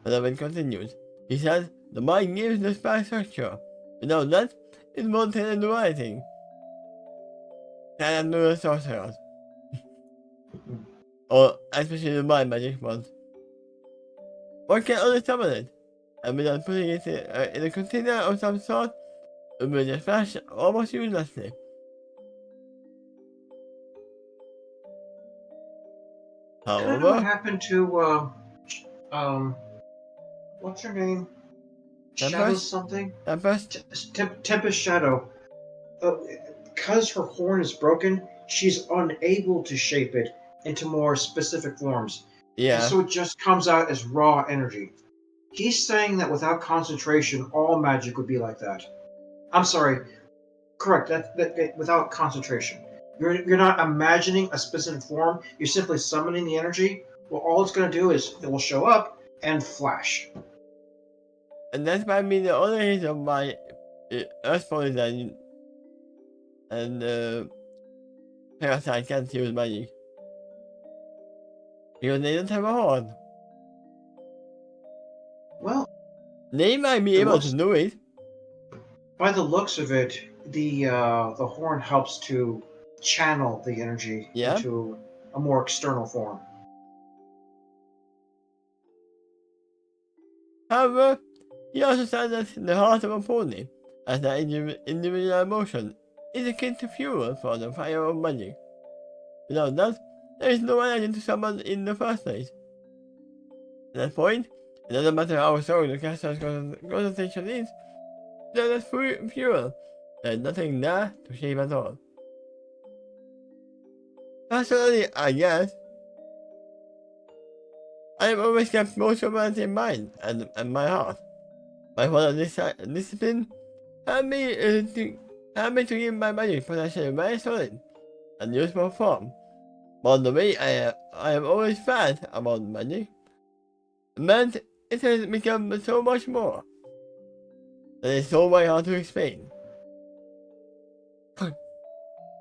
And when continued, he said the mind gives the spell structure. Without that, it won't tell do anything. Cannot do the sorcerers. Or especially the mind magic ones. One can only summon it, and without putting it in a container of some sort, it will just flash almost uselessly. I don't know what However, happened to what's her name? Shadow Tempest? something? Tempest? Tempest Shadow. Because her horn is broken, she's unable to shape it into more specific forms. And Yeah. so it just comes out as raw energy. He's saying that without concentration, all magic would be like that. I'm sorry. Correct. That without concentration. You're not imagining a specific form. You're simply summoning the energy. Well, all it's going to do is it will show up and flash. And that's might be the only reason why Earthbound and Parasite can't use magic. Because they don't have a horn. Well, They might be able to do it. by the looks of it, the horn helps to channel the energy into a more external form. However, he also said that the heart of a pony, as an individual emotion, is akin to fuel for the fire of magic. Without that, there is no energy to summon in the first place. At that point, it doesn't matter how strong the caster's concentration is, there is fuel. There is nothing there to shape at all. Personally, I guess, I have always kept most of my in mind and my heart. My father's discipline helped me to give my magic potential very solid and useful form. But the way I have always felt about magic meant it has become so much more that it's so very hard to explain.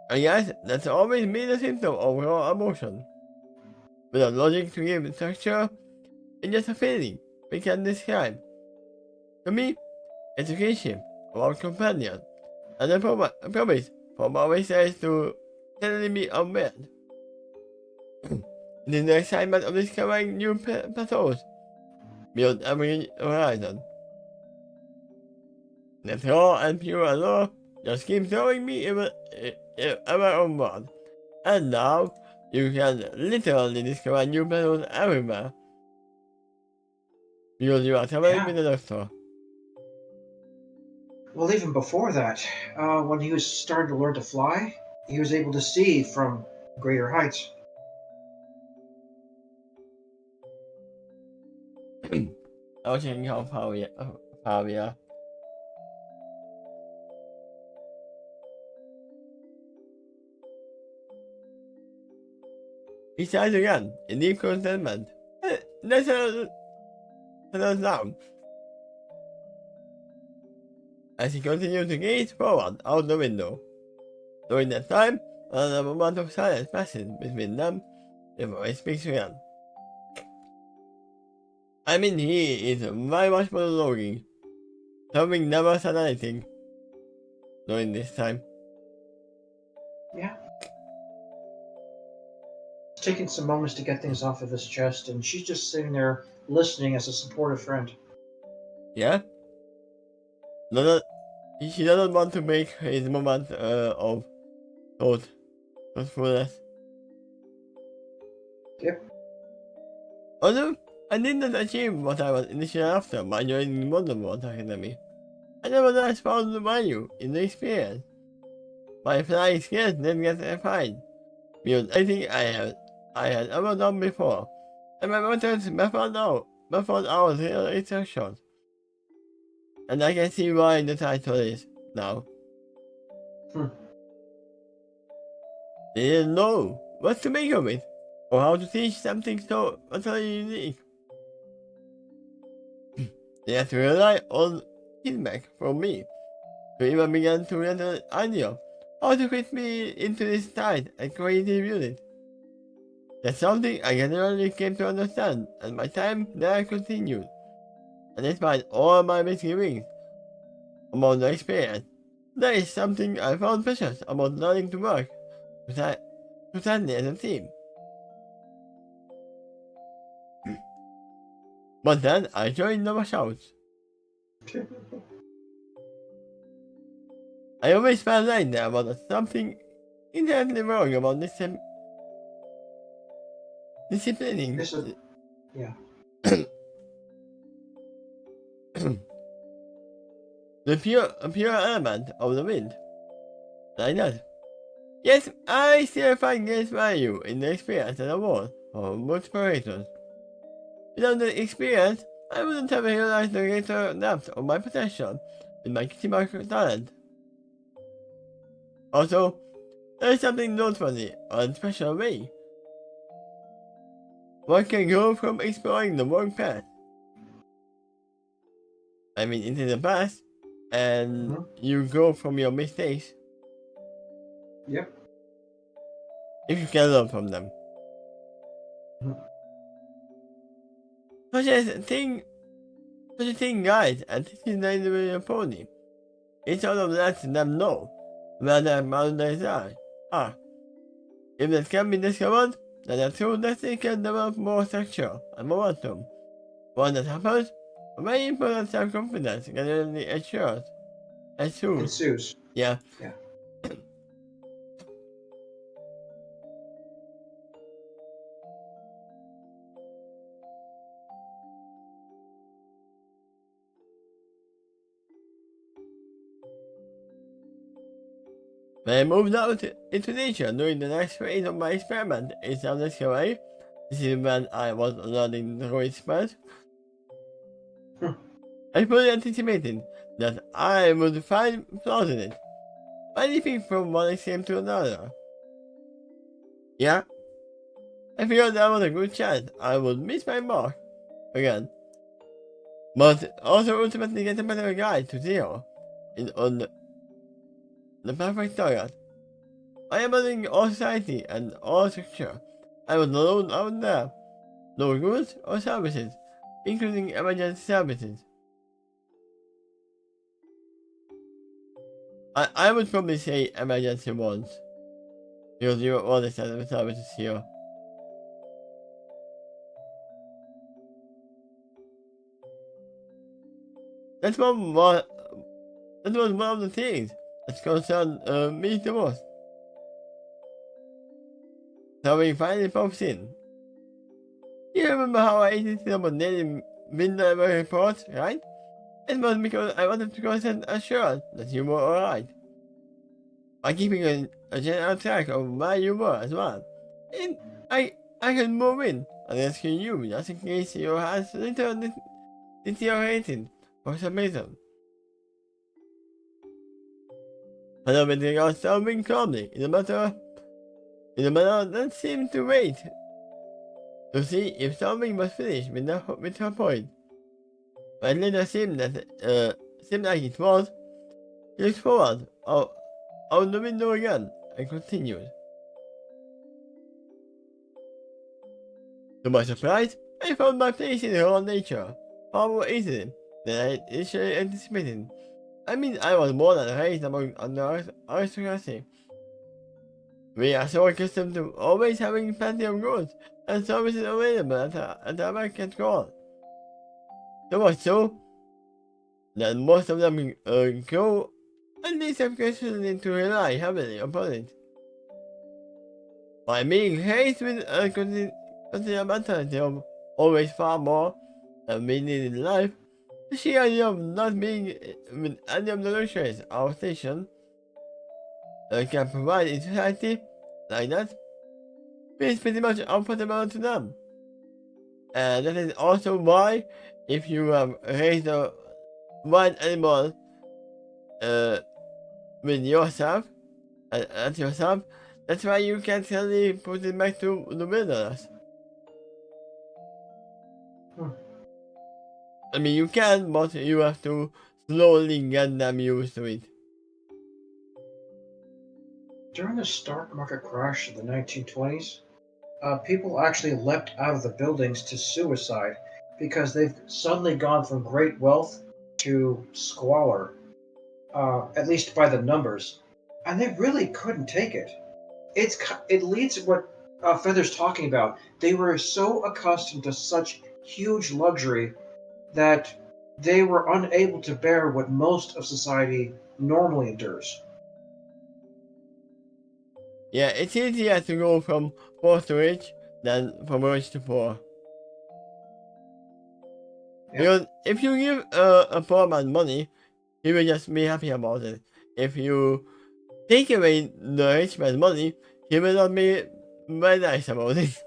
I guess that's always been a symptom of raw emotion. Without logic to give structure, It's just a feeling we can describe. To me, it's a kinship of our companion, and a promise from our says to telling me of man. It is the excitement of discovering new patrols beyond every horizon. The raw and pure love just keeps throwing me ever onward. And now, you can literally discover new patrols everywhere. Because you are traveling with the doctor. Well, even before that, when he was starting to learn to fly, he was able to see from greater heights. I was checking how far we are. He sighed again, in deep contentment. Let's settle down. As he continued to gaze forward out the window. During that time, another moment of silence passes between them before he speaks again. I mean, he is very much monologuing. Tommy never said anything during this time. Yeah. It's taking some moments to get things off of his chest, and she's just sitting there listening as a supportive friend. Yeah? She doesn't want to make his moment of thoughtfulness. Yep. Although I didn't achieve what I was initially after by joining Voldemort Academy, I nevertheless found the value in the experience. My flying skills didn't get refined beyond anything I had ever done before, and my methods baffled our instructions. And I can see why the title is now. They didn't know what to make of it, or how to teach something so utterly unique. They had to rely on feedback from me to even begin to get an idea how to fit me into this tight and creative unit. That's something I gradually came to understand, and my time there continued. And despite all my misgivings about the experience, there is something I found precious about learning to work tightly as a team. But then I joined the washouts. I always felt like there was something inherently wrong about disciplining. Yeah. The pure element of the wind. Like that. Yes, I still find great value in the experience as a whole for most creators. Without the experience, I wouldn't have realized the greater depth of my potential with my teamwork talent. Also, there is something noteworthy and special way. One can go from exploring the wrong path. I mean, into the past, and you go from your mistakes. Yep. If you can learn from them. Such a thing guides and teaches the individual pony. It sort of lets them know where their boundaries are. If that can be discovered, then a true destiny can develop more structure and momentum. Once that happens, a very important self-confidence gradually ensues. Yeah. When I moved out into nature during the next phase of my experiment in self-discovery, this is when I was learning the right spells, I fully anticipated that I would find flaws in it, by leaping from one extreme to another. Yeah, I figured there was a good chance I would miss my mark again, but also ultimately get a better guide to zero on the perfect target. I am abandoning all society and all structure. I was alone out there, no goods or services, including emergency services. I would probably say emergency ones, because you all the services here. That was one of the things that concerned me the most. So we finally popped in. You remember how I insisted on daily midnight reports, right? It was because I wanted to consent assurance that you were alright. By keeping a general track of where you were as well. And I could move in and rescue you just in case your health deteriorated for some reason. But everything else solving calmly in a matter that seemed to wait to see if something was finished with her point. But later seemed like it was. He looked forward out the window again and continued. To my surprise, I found my place in her own nature far more easily than I initially anticipated. I mean, I was born and raised among the aristocracy. We are so accustomed to always having plenty of goods and services available at our market call. So much so that most of them go at least occasionally to rely heavily upon it. By being raised with a considered mentality of always far more than we need in life, the sheer idea of not being with any of the luxuries our station can provide in society like that feels pretty much uncomfortable to them. And that is also why, if you have raised a wild animal with yourself, at yourself, that's why you can't suddenly put it back to the wilderness. I mean, you can, but you have to slowly get them used to it. During the stock market crash of the 1920s, people actually leapt out of the buildings to suicide because they've suddenly gone from great wealth to squalor, at least by the numbers, and they really couldn't take it. It leads to what Feather's talking about. They were so accustomed to such huge luxury that they were unable to bear what most of society normally endures. Yeah, it's easier to go from poor to rich than from rich to poor. Yep. Because if you give a poor man money, he will just be happy about it. If you take away the rich man's money, he will not be very nice about it.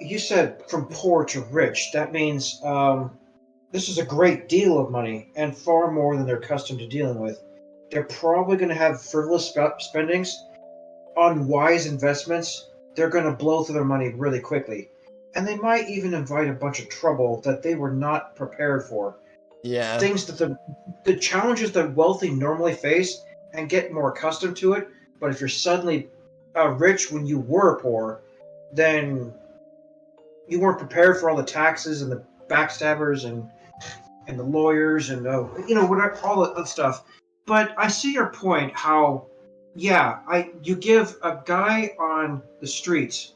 You said from poor to rich. That means this is a great deal of money and far more than they're accustomed to dealing with. They're probably going to have frivolous spendings, unwise investments. They're going to blow through their money really quickly. And they might even invite a bunch of trouble that they were not prepared for. Yeah. Things that the challenges that wealthy normally face and get more accustomed to it. But if you're suddenly rich when you were poor, then you weren't prepared for all the taxes and the backstabbers and the lawyers and whatever, all that stuff. But I see your point. How, you give a guy on the streets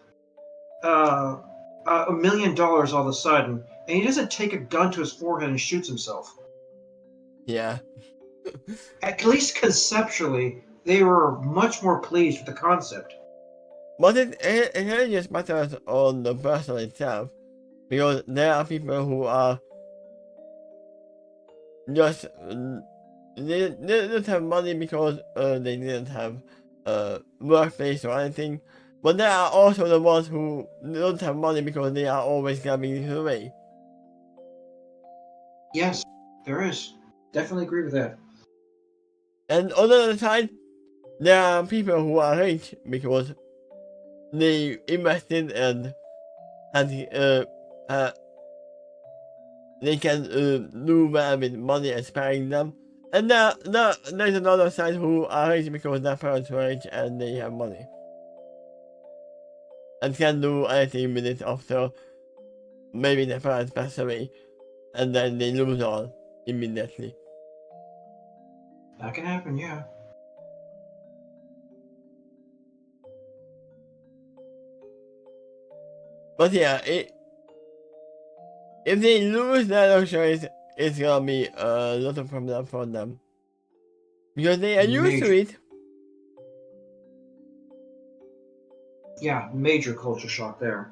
$1 million all of a sudden, and he doesn't take a gun to his forehead and shoots himself. Yeah. At least conceptually, they were much more pleased with the concept. But it really just matters on the person itself, because there are people who are just they don't have money because they didn't have workplace or anything. But there are also the ones who don't have money because they are always giving it away. Yes, there is. Definitely agree with that. And on the other side, there are people who are rich because they invested and they can do well with money and sparing them. And there's another side who are rich because their parents were rich and they have money. And can do anything with it after maybe their parents pass away, and then they lose all immediately. That can happen, yeah. But yeah, if they lose that luxury, it's gonna be a lot of problem for them. Because they are used to it. Yeah, major culture shock there.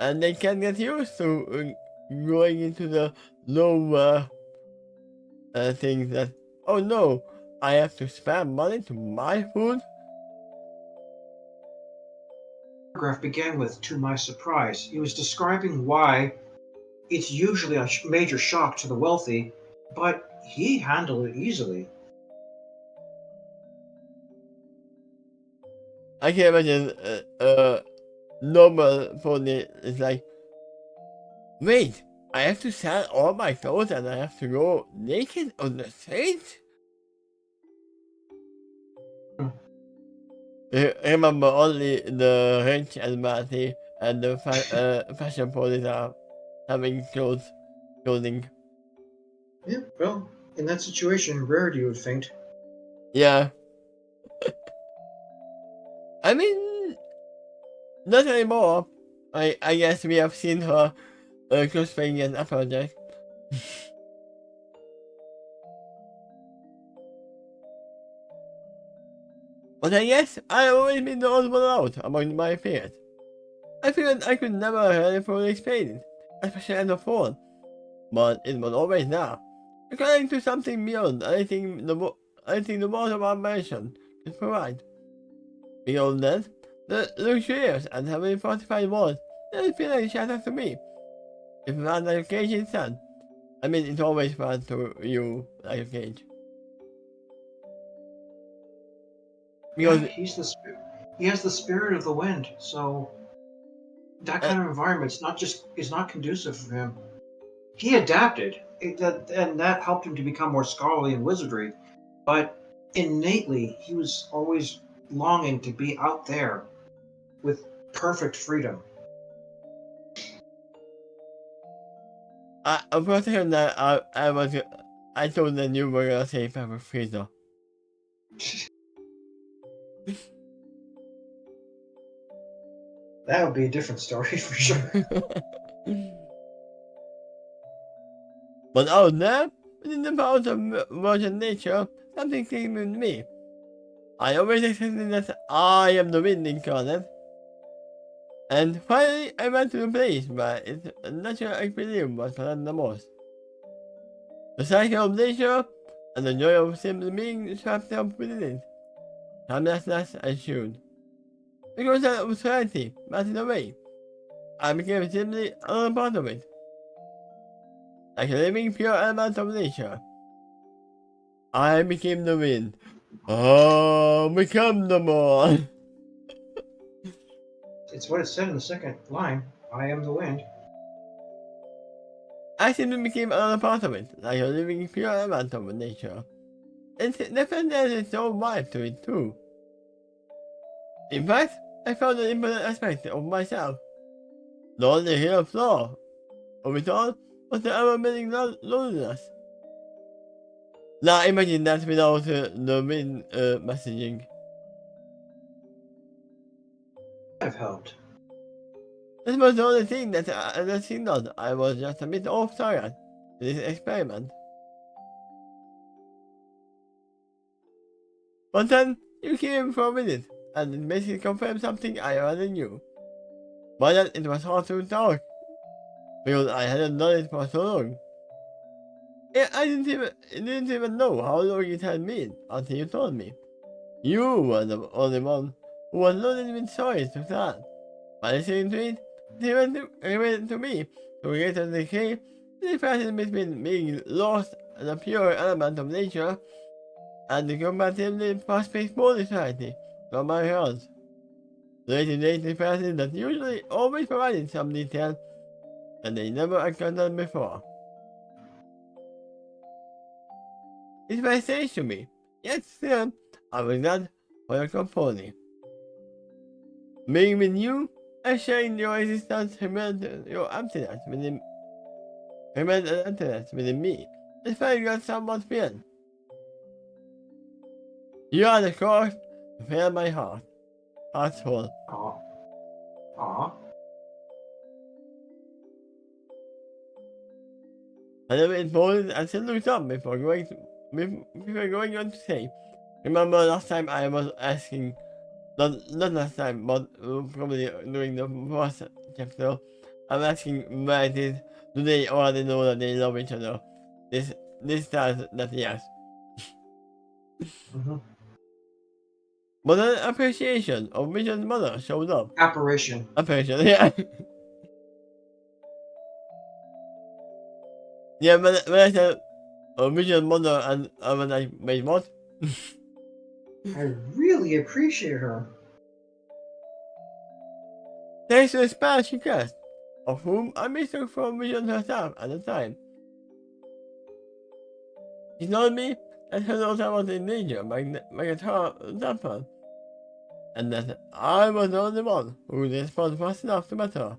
And they can get used to going into the lower things that, oh no, I have to spend money to buy food. The paragraph began with, "To my surprise." He was describing why it's usually a major shock to the wealthy, but he handled it easily. I can imagine normal phone is like, wait, I have to sell all my clothes and I have to go naked on the street? Remember, only the rich and wealthy and the fashion police are having clothing. Yeah, well, in that situation, rarity would faint. Yeah. I mean, not anymore. I guess we have seen her cosplaying an Applejack. But I guess I've always been the odd one out among my peers. I figured I could never really fully explain it, especially on the phone, but it was always there, according to something beyond anything the world of our mansion could provide. Beyond that, the luxurious and heavily fortified walls didn't feel like shelter to me. It felt like a cage instead. I mean, it always felt to you like a cage. Yeah, Because he has the spirit of the wind, so that uh, kind of environment is not conducive for him. He adapted, and that helped him to become more scholarly in wizardry. But innately, he was always longing to be out there with perfect freedom. I'm pretty sure that I told that you were gonna say Pepper Freezer. That would be a different story for sure. But out there, within the powers of Virgin Nature, something came with me. I always accepted that I am the wind incarnate. And finally, I went to a place where its natural equilibrium was found the most. The cycle of nature and the joy of simply being swept up within it. Timelessness ensued. Because that obscurity melted away, I became simply another part of it. Like a living pure element of nature. I became the wind. Oh, become the moon. It's what it said in the second line. I am the wind. I simply became another part of it, like a living pure element of nature. It definitely has its own vibe to it too. In fact, I found an important aspect of myself. The only real flaw of it all was the ever-building loneliness. Now imagine that without the wind messaging. I've helped. This was the only thing that signaled I was just a bit off target in this experiment. But then you came for a minute, and it basically confirmed something I already knew. But that it was hard to talk, because I hadn't done it for so long. I didn't even know how long it had been until you told me. You were the only one who was loaded with stories to tell. By listening to it, they went to me to greater decay the difference between being lost in a pure element of nature and the comparatively fast-paced modern society from my heart. The day-to-day differences that usually always provided some detail that they never encountered before. It's very strange to me, yet still, I was glad for your company. Being with you and sharing your existence human your emptiness within human emptiness within me. It's very good someone's feeling. You are the cause to fill my heart full. Aw. Aw. And then it pauses and still looks up before going on to say, remember last time I was asking, not last time, but probably during the first chapter, I'm asking where it is, do they already know that they love each other? This tells that yes. Mm-hmm. But an appreciation of Vision's mother showed up. Apparition. Appreciation, yeah. Yeah, when I said Vision's mother and I was like, wait, what? I really appreciate her. Thanks to the spell she cast, of whom I mistook for Vision herself at the time. She told me that her daughter was in danger by a temple, and that I was the only one who responded fast enough to met her.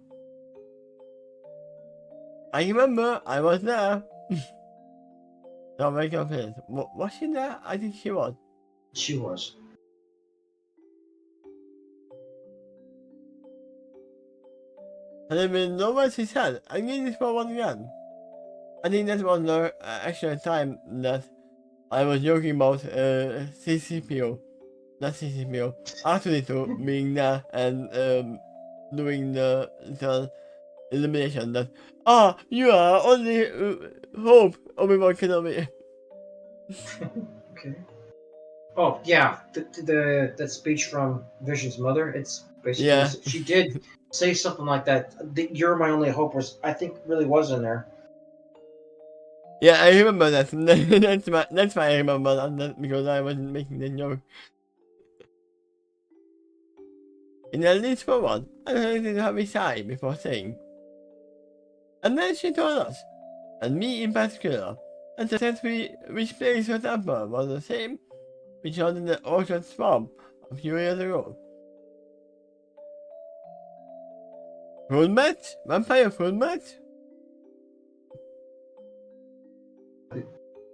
I remember I was there. So I'm very confused. Was she there? I think she was. She was. And I mean, no one she said, I need this for one again. I think that was the actual time that I was joking about CCPO. Not CCPO. R2D2 being there and doing the elimination that, you are only hope Obi-Wan Kenobi. Okay. Oh yeah, that speech from Vision's mother. It's basically Yeah. she did say something like that. "You're my only hope" was I think really was in there. Yeah, I remember that. That's why I remember that because I wasn't making the joke. In at least for one, I heard it have a sigh before saying. And then she told us, and me in particular, and that which place her temper was the same which was in the orchard swamp a few years ago. Fruit match? Vampire fruit match?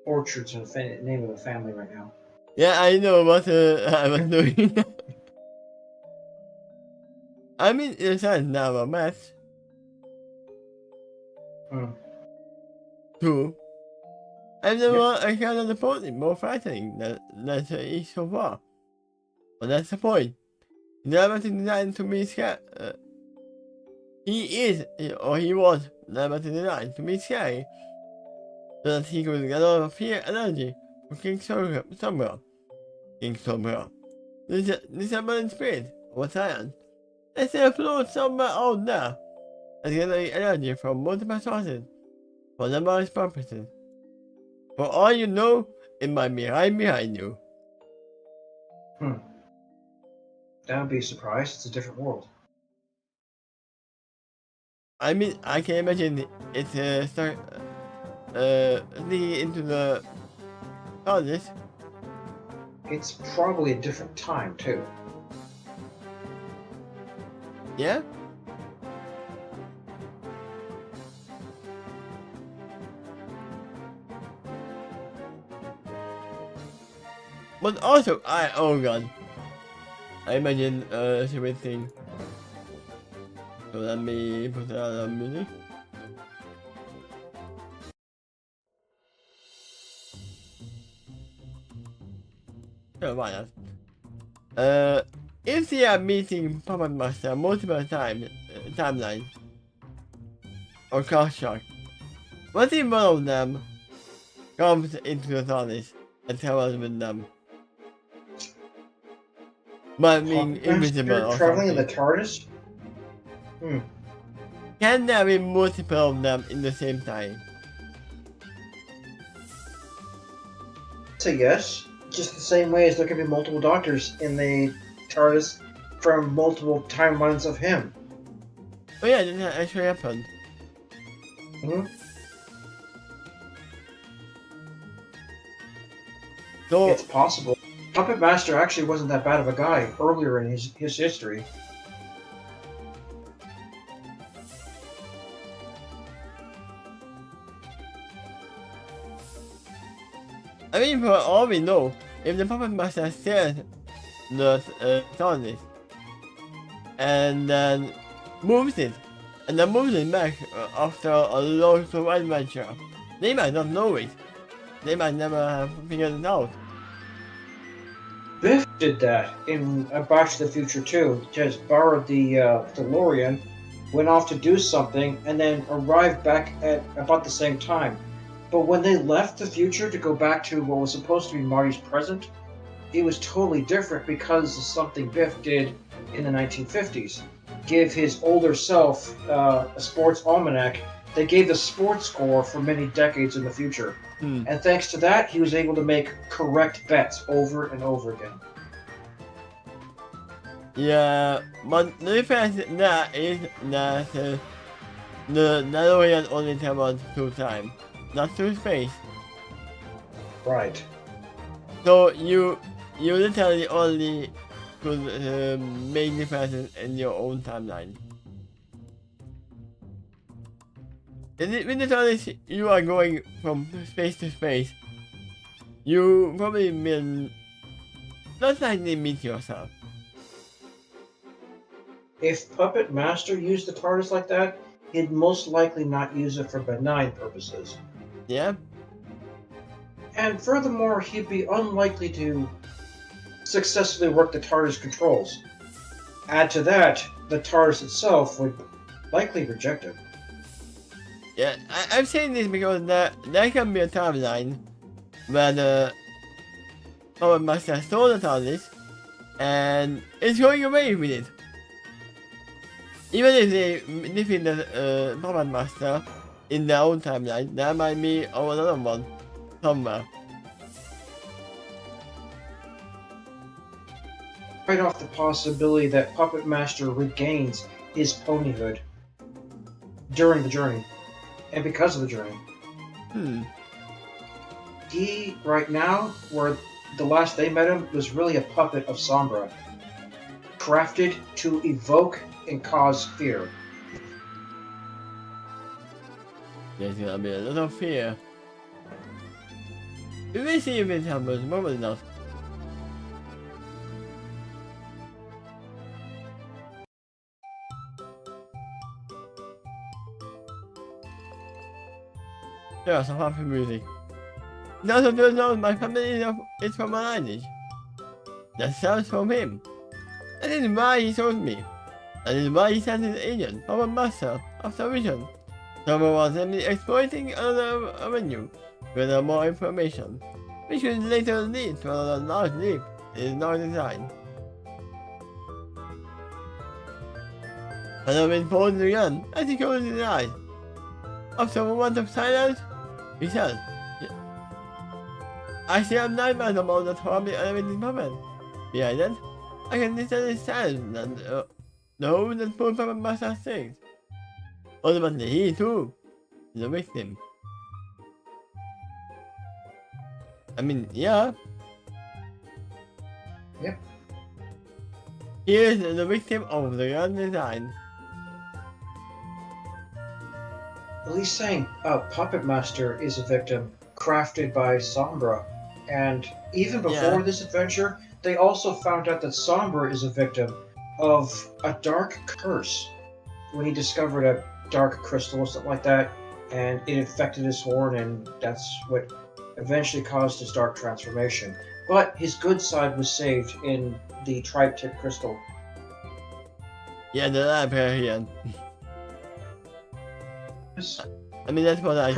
Orchard's the name of the family right now. Yeah, I know what I was doing. I mean, it's not now a match. Hmm. True. I've never encountered a opponent more frightening than he is so far. But that's the point. He's never designed to be scared. He was never designed to be scary. So that he could get all of fear energy from King Sombra. King Sombra. This abundant spirit of a science. They still float somewhere out there and gathering energy from multiple sources for numerous purposes. For all you know, it might be right behind you. That would be a surprise. It's a different world. I mean, I can imagine it start sneaking into the TARDIS. It's probably a different time too. Yeah? But also, oh god. I imagine everything. So let me put out the music. Oh, why not? If they are meeting Puppet Master multiple timelines, or cross shock, what if one of them comes into the TARDIS and travels with them? But being invisible or traveling in something. the TARDIS? Can there be multiple of them in the same time? So yes, just the same way as there can be multiple doctors in the TARDIS from multiple timelines of him. Oh yeah, that actually happened. So It's possible. Puppet Master actually wasn't that bad of a guy earlier in his history. I mean, for all we know, if the Puppet Master steals the TARDIS and then moves it, and then moves it back after a long adventure, they might not know it. They might never have figured it out. Biff did that in Back to the Future too. Just borrowed the DeLorean, went off to do something, and then arrived back at about the same time. But when they left the future to go back to what was supposed to be Marty's present, it was totally different because of something Biff did in the 1950s. Give his older self a sports almanac that gave the sports score for many decades in the future. And thanks to that, he was able to make correct bets over and over again. Yeah, but the difference that is that the DeLorean only travels through time, not through space. Right. So you literally only could make differences in your own timeline. With the TARDIS, you are going from space to space. You probably will not likely meet yourself. If Puppet Master used the TARDIS like that, he'd most likely not use it for benign purposes. Yeah? And furthermore, he'd be unlikely to successfully work the TARDIS controls. Add to that, the TARDIS itself would likely reject him. Yeah, I'm saying this because there can be a timeline where the Puppet Master stole the TARDIS and is going away with it. Even if they defeat the Puppet Master in their own timeline, there might be another one somewhere. Right off the possibility that Puppet Master regains his ponyhood during the journey, and because of the journey. He, right now, where the last they met him, was really a puppet of Sombra, crafted to evoke and cause fear. There's gonna be a lot of fear. We will see if it happens, probably not. There are some happy music. Now that you know my family is from a lineage. That sounds from him. That is why he told me. That is why he sent his agent, Puppet Master, after Vision. Someone was simply exploiting another avenue with more information, which would later lead to another large leap in his dark design. Halloween paused again as he closed his eyes. After a moment of silence, he said, I still have nightmares about that horribly elevated puppet. Behind it, I can literally stand and the hole that poor Puppet Master sings. Ultimately, he too is a victim. I mean, yeah. Yep. He is the victim of the grand design. Well, he's saying Puppet Master is a victim crafted by Sombra. And even before this adventure, they also found out that Sombra is a victim of a dark curse. When he discovered a dark crystal or something like that, and it infected his horn, and that's what eventually caused his dark transformation. But his good side was saved in the tri-tip crystal. Yeah, the Librarian. I mean, that's what I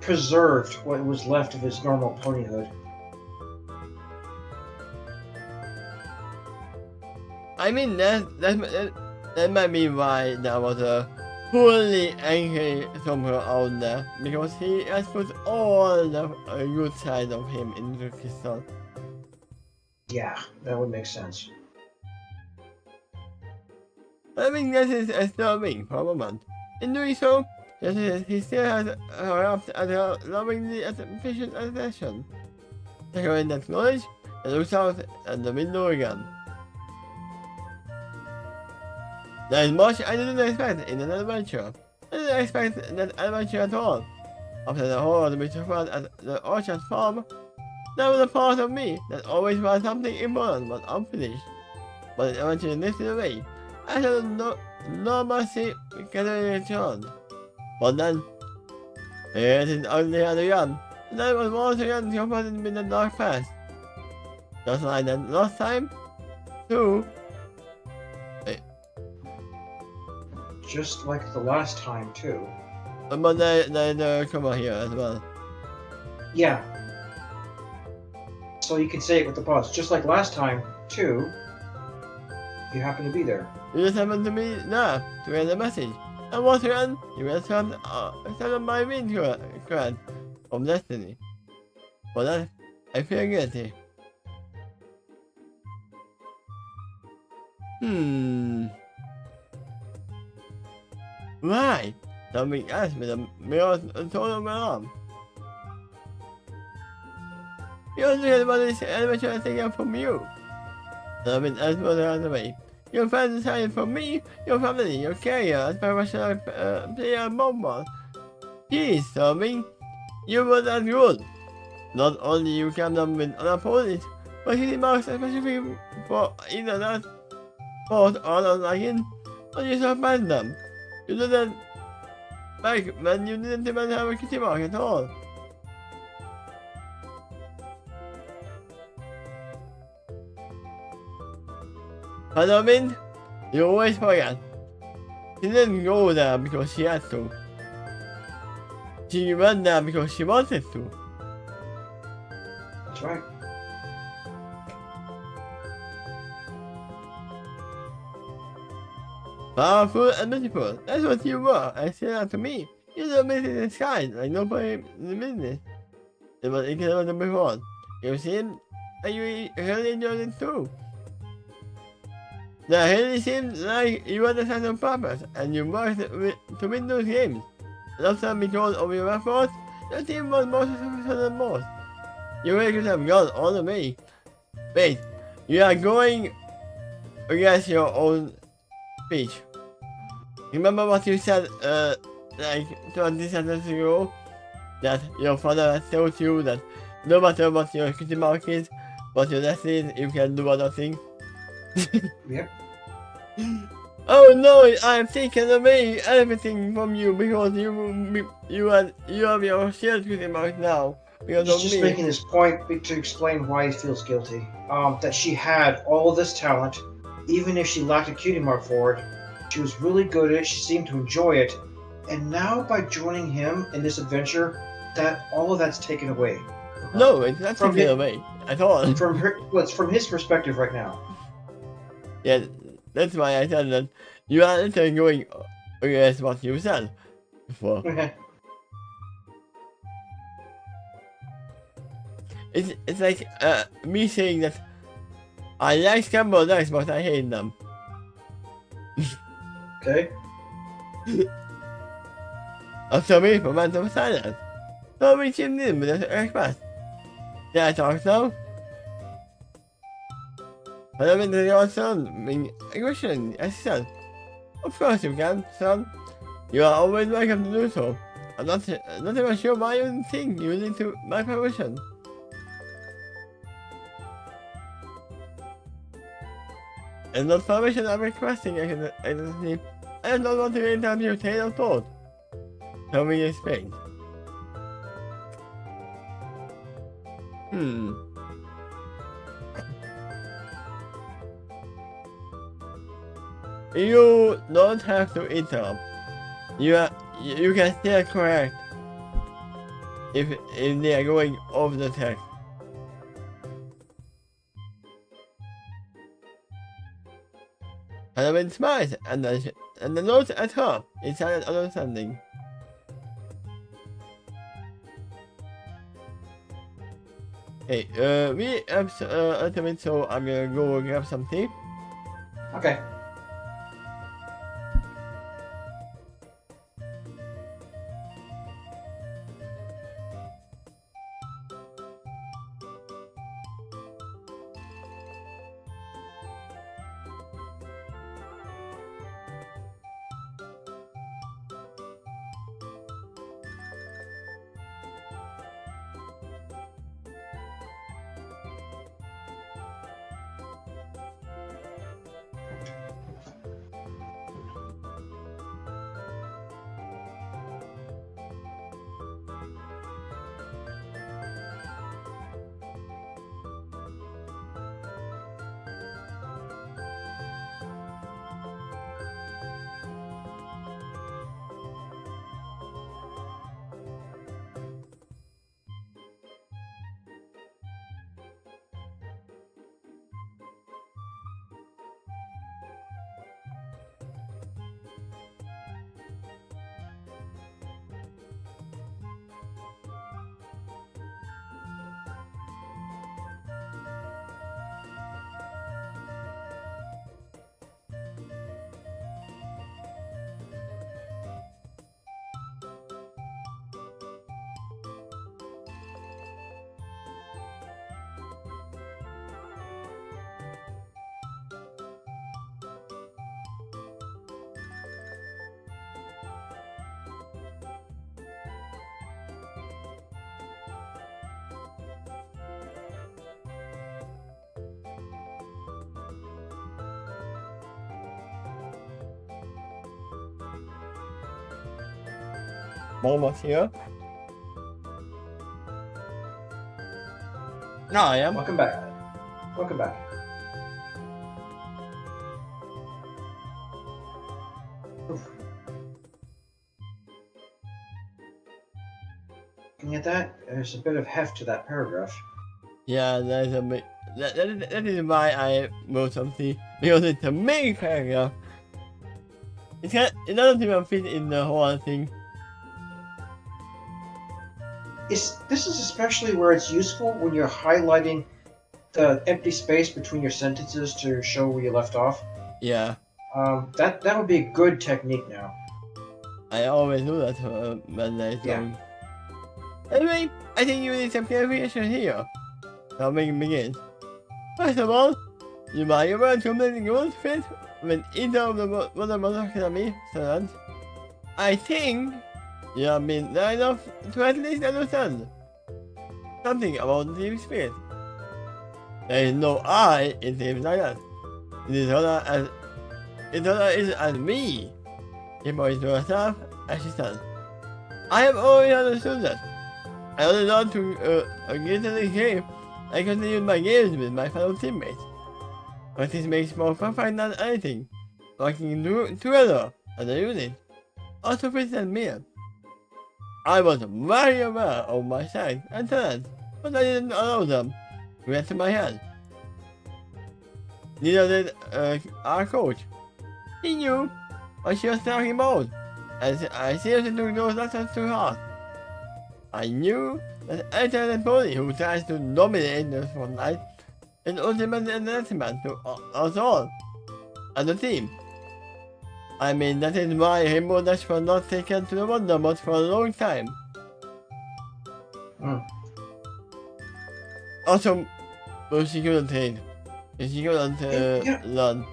preserved what was left of his normal ponyhood. I mean, that might be why there was a fully angry Sombra out there, because he has put all the good side of him into the crystal. Yeah, that would make sense. I mean, this is a disturbing for a moment. In doing so, he still has arrived at a lovingly efficient attention. Taking that knowledge, and looks out at the window again. There is much I didn't expect in an adventure. I didn't expect that adventure at all. After the horror which was at the orchard farm, there was a part of me that always was something important but unfinished. But it eventually lifted away. I had no mercy gathering return. But then, it is ugly and again. And I was once again confronted with the dark past. Just like that last time, too. Just like the last time, too. But they come out here as well. Yeah. So you can say it with the pause. Just like last time, too. You happen to be there. You just happened to be there to read the message. And once again, you will send my wind command from destiny. For that, I feel guilty. Right. Something else with a mirror total alarm. You don't hear about this adventure I take out from you. Something else was out of the way. Your friends decided from me, your family, your career, as professional player mobile. Geez, something. You were that good. Not only you came down with an opponent, but he marks especially for either that fault or not liking, but you surprised them. You didn't like when you didn't even have a kitty mark at all. Halloween, you always forget. She didn't go there because she had to. She went there because she wanted to. That's right. Powerful and beautiful, that's what you were, and say that to me. You're the amazing in the sky, like nobody in the business. It was incredible before. You seem like you really enjoyed it too. That really seemed like you understand on purpose, and you worked to win those games. And also because of your efforts, your team was more successful than most. You really could have gone all the way. Wait, you are going against your own speech. Remember what you said, like 20 sentences ago? That your father has told you that no matter what your cutie mark is, what your destiny is, you can do other things. Yep. Oh no, I have taken away everything from you because you have your shared cutie mark now. Because He's of just me. making this point to explain why he feels guilty. That she had all this talent, even if she lacked a cutie mark for it. She was really good at it, she seemed to enjoy it, and now by joining him in this adventure, that all of that's taken away. No, it's not taken away at all. From her, well, it's from his perspective right now. Yeah, that's why I said that you are literally going against what you said before. It's like me saying that I like scrambled eggs but I hate them. Okay. After me for moment of silence. So we chimed in with a request. Did I talk now? But I mean to your son, a question, I said. Of course you can, son. You are always welcome to do so. I'm not even sure why you think you need to my permission. And not permission I'm requesting, I don't want to interrupt your train of thought. Tell me explain. You don't have to interrupt. You can still correct if they are going off the text. Halloween smiles and the note at her in silent understanding. Hey, we have ultimate, so I'm gonna go grab some tea. Okay. almost here. No, I am. Welcome back. Welcome back. Oof. Looking at that, there's a bit of heft to that paragraph. Yeah, there's a bit. That is why I wrote something, because it's a main paragraph. It doesn't even fit in the whole thing. This is especially where it's useful when you're highlighting the empty space between your sentences to show where you left off. Yeah. That would be a good technique now. I always do that when there's Anyway, I think you need some clarification here. Now we can begin. First of all, you might want to make good fit with either of the Mother Academy students. I think you have been there enough to at least understand something about the team spirit. There is no I in teams like that. It is as me. People is to staff assistant. I have always understood that. I only learned to get to the game. I continued my games with my fellow teammates. But this makes more perfect than anything. Working together as a unit. Also fits and me. I was very aware of my strengths and talents, but I didn't allow them to get to my head. Neither did our coach. He knew what she was talking about, and I seriously took those lessons to heart. I knew that any talented pony who tries to dominate the spotlight is ultimately an detriment to us all as a team. I mean, that is why Rainbow Dash was not taken to the Wonderbots for a long time. Also, but she couldn't train. She couldn't learn.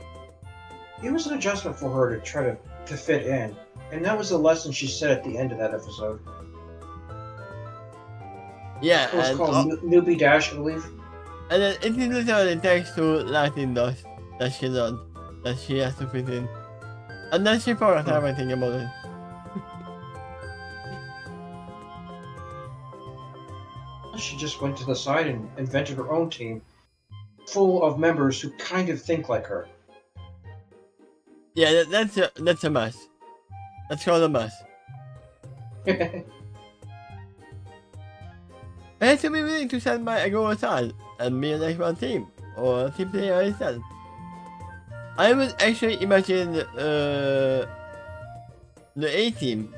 It was an adjustment for her to try to fit in, and that was the lesson she said at the end of that episode. Yeah, it was called Newbie Dash, I believe. And then it is literally thanks to Lightning Dust that she learned that she has to fit in. And then she forgot everything about it. She just went to the side and invented her own team, full of members who kind of think like her. Yeah, that's a mess. That's called a mess. I have to be willing to set my ego aside and be an expert team, or a team player instead. I would actually imagine the A-team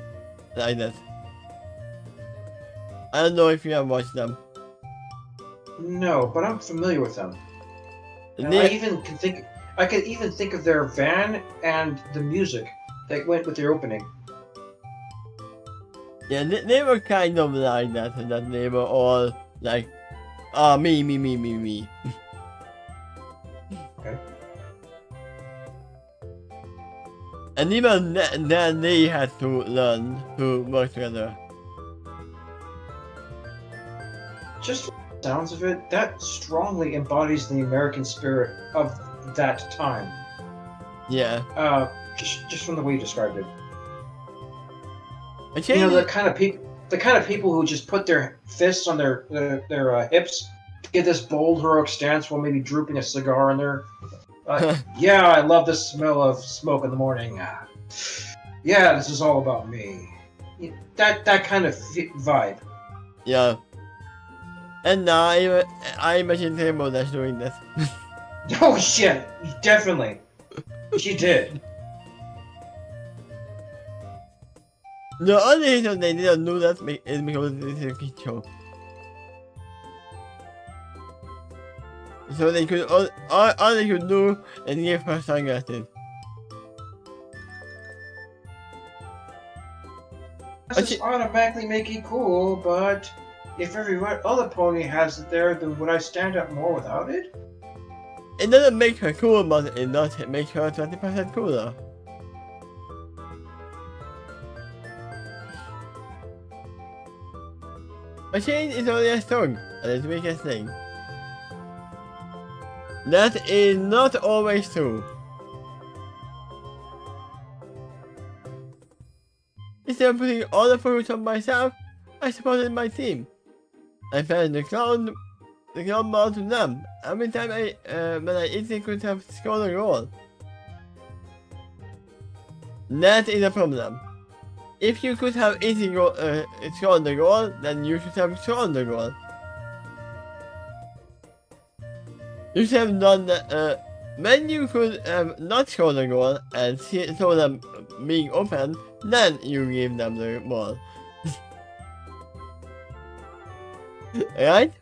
like that. I don't know if you have watched them. No, but I'm familiar with them. I could even think of their van and the music that went with their opening. Yeah, they were kind of like that they were all like, me. Okay. And even then they had to learn to work together. Just the sounds of it, that strongly embodies the American spirit of that time. Yeah. Just from the way you described it. You know, the kind of people who just put their fists on their hips, get this bold heroic stance while maybe drooping a cigar in there. Yeah, I love the smell of smoke in the morning. Yeah, this is all about me. That kind of vibe. Yeah. And now I imagine Rainbow Dash doing this. Oh shit! Definitely. She did. The only reason they didn't do that is because it's a kid show. So they could all they could do is give her sunglasses. Does this automatically make it cool, but if every other pony has it there, then would I stand out more without it? It doesn't make her cool, but it does make her 20% cooler. A change is only as strong as its weakest thing. That is not always true. It's Instead of putting all the focus on myself, I supported my team. I found the clown ball to them every time when I easily could have scored a goal. That is a problem. If you could have easily scored the goal, then you should have scored the goal. You should have done that. When you could have not scored the goal and saw them being open, then you gave them the ball. Right?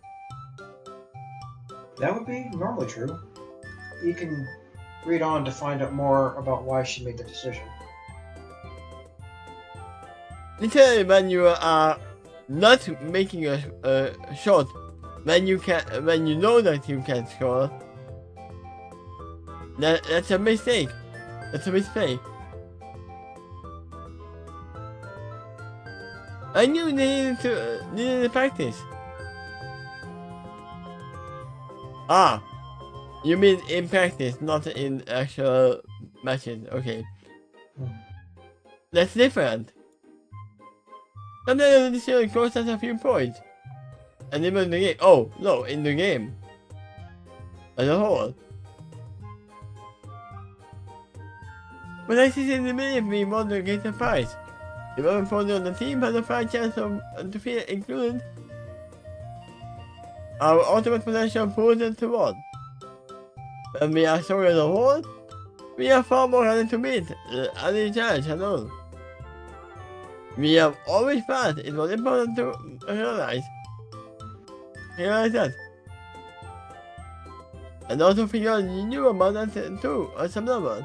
That would be normally true. You can read on to find out more about why she made the decision. Literally, when you are not making a shot, when you know that you can score, that's a mistake. That's a mistake. And you needed to practice. Ah, you mean in practice, not in actual matches. Okay, that's different. Sometimes the decision costs us a few points, and even in the game. Oh no, in the game as a whole. But I see in the minute we want to get the prize. The other opponent on the team has a fair chance of defeat, including our ultimate potential opponent to one. When we are strong as a whole, we are far more harder to beat any challenge alone. We have always felt it was important to realize that. And also figure you knew about that too, on some level.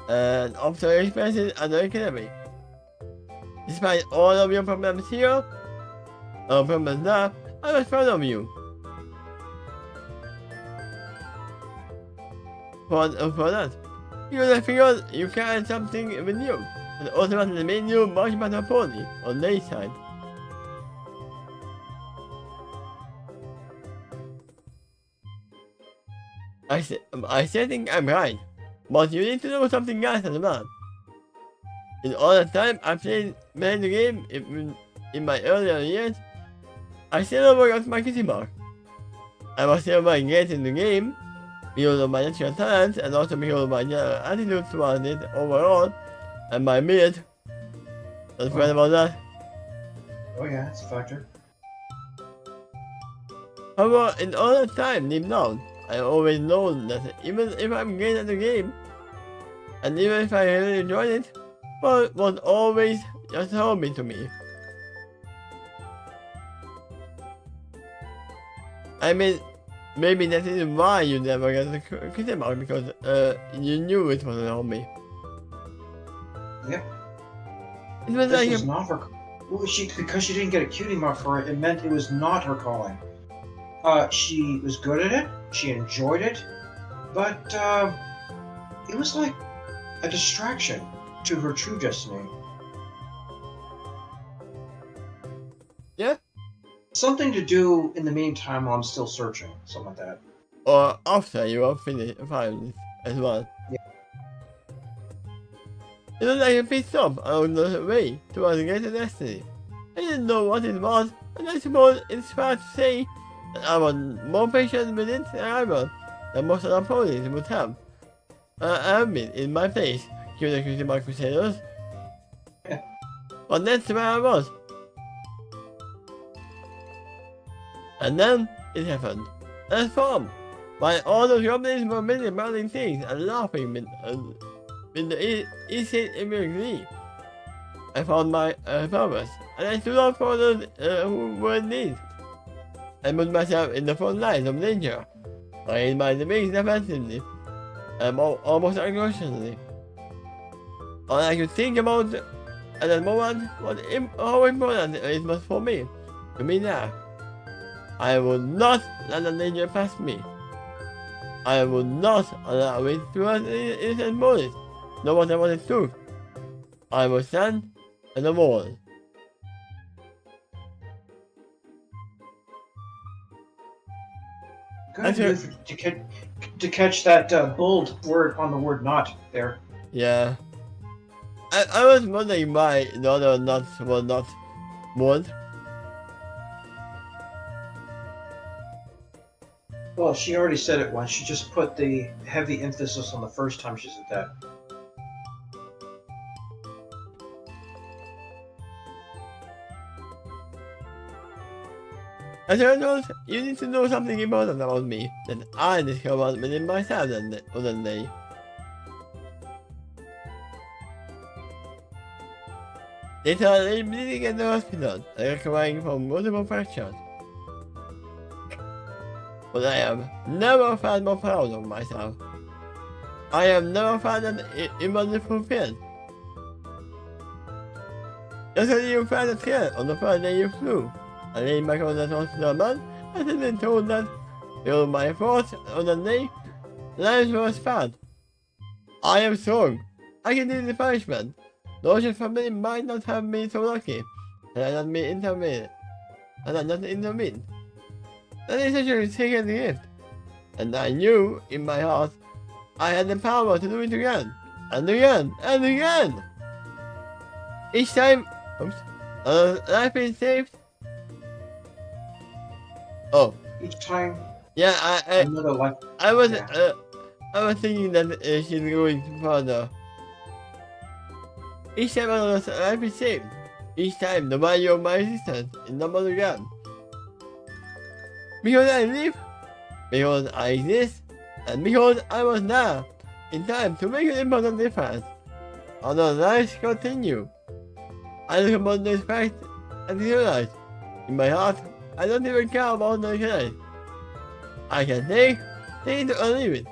And after experiences at the academy. Despite all of your problems here, or problems there, I was proud of you. For that, because I figured you carried something with you, and ultimately made you much better pony on their side. I still think I'm right, but you need to know something else as well. In all the time I played the game in my earlier years, I still never got my kitty mark. I was still very great in the game, because of my natural talent and also because of my attitude towards it overall, and my merit. Don't forget about that. Oh yeah, it's a factor. However, in all the time deep down, I always known that even if I'm great at the game, and even if I really enjoyed it, well, it was always just a hobby to me. I mean, maybe that is why you never got the kitty mark, because you knew it was a hobby. Yep. It was This like was not her. Well, because she didn't get a cutie mark for it, it meant it was not her calling. She was good at it. She enjoyed it, but it was like a distraction to her true destiny. Yeah. Something to do in the meantime while I'm still searching, something like that. Or after you have finished it as well. Yeah. It was like a pit stop along the way towards a greater destiny. I didn't know what it was, and I suppose it's fair to say that I was more patient with it than most other opponents would have. I have been in my place, given the cutie mark crusaders. Yeah. But that's where I was. And then it happened. Transformed. While all those goblins were busy burning things and laughing with the easy immediately, I found my purpose, and I stood up for those who were in need. I put myself in the front lines of danger. I hid my enemies defensively, and almost unconsciously. All I could think about at that moment was how important it was for me to be there. I would not let the danger pass me. I would not allow it to hurt innocent bodies, no matter what it took. I would stand at the wall. Good move to catch that bold word on the word "not" there. Yeah. I was wondering why the other nuts were not wood. Well, she already said it once. She just put the heavy emphasis on the first time she said that. As a result, you need to know something important about me that I discovered within myself other day. They thought I bleeding at the hospital and recovering from multiple fractures. But I have never felt more proud of myself. I have never felt that it was fulfilled. Just as you felt a thrill on the first day you flew. I laid back on that hospital bed and had been told that, through my thoughts on the day, lives were spared. I am strong. I can deal with punishment. Those who family might not have been so lucky, and I not been intervened. And I not intervened. That is such a sacred gift. And I knew in my heart I had the power to do it again, and again, and again. Each time, life is saved. Oh. Each time. Yeah, Another life. I was thinking that she's going further. Each time another life is saved. Each time the value of my existence is doubled again. Because I live, because I exist, and because I was there in time to make an important difference. Other lives continue. I look upon this fact and realize, in my heart, I don't even care about the life. I can take it or leave it.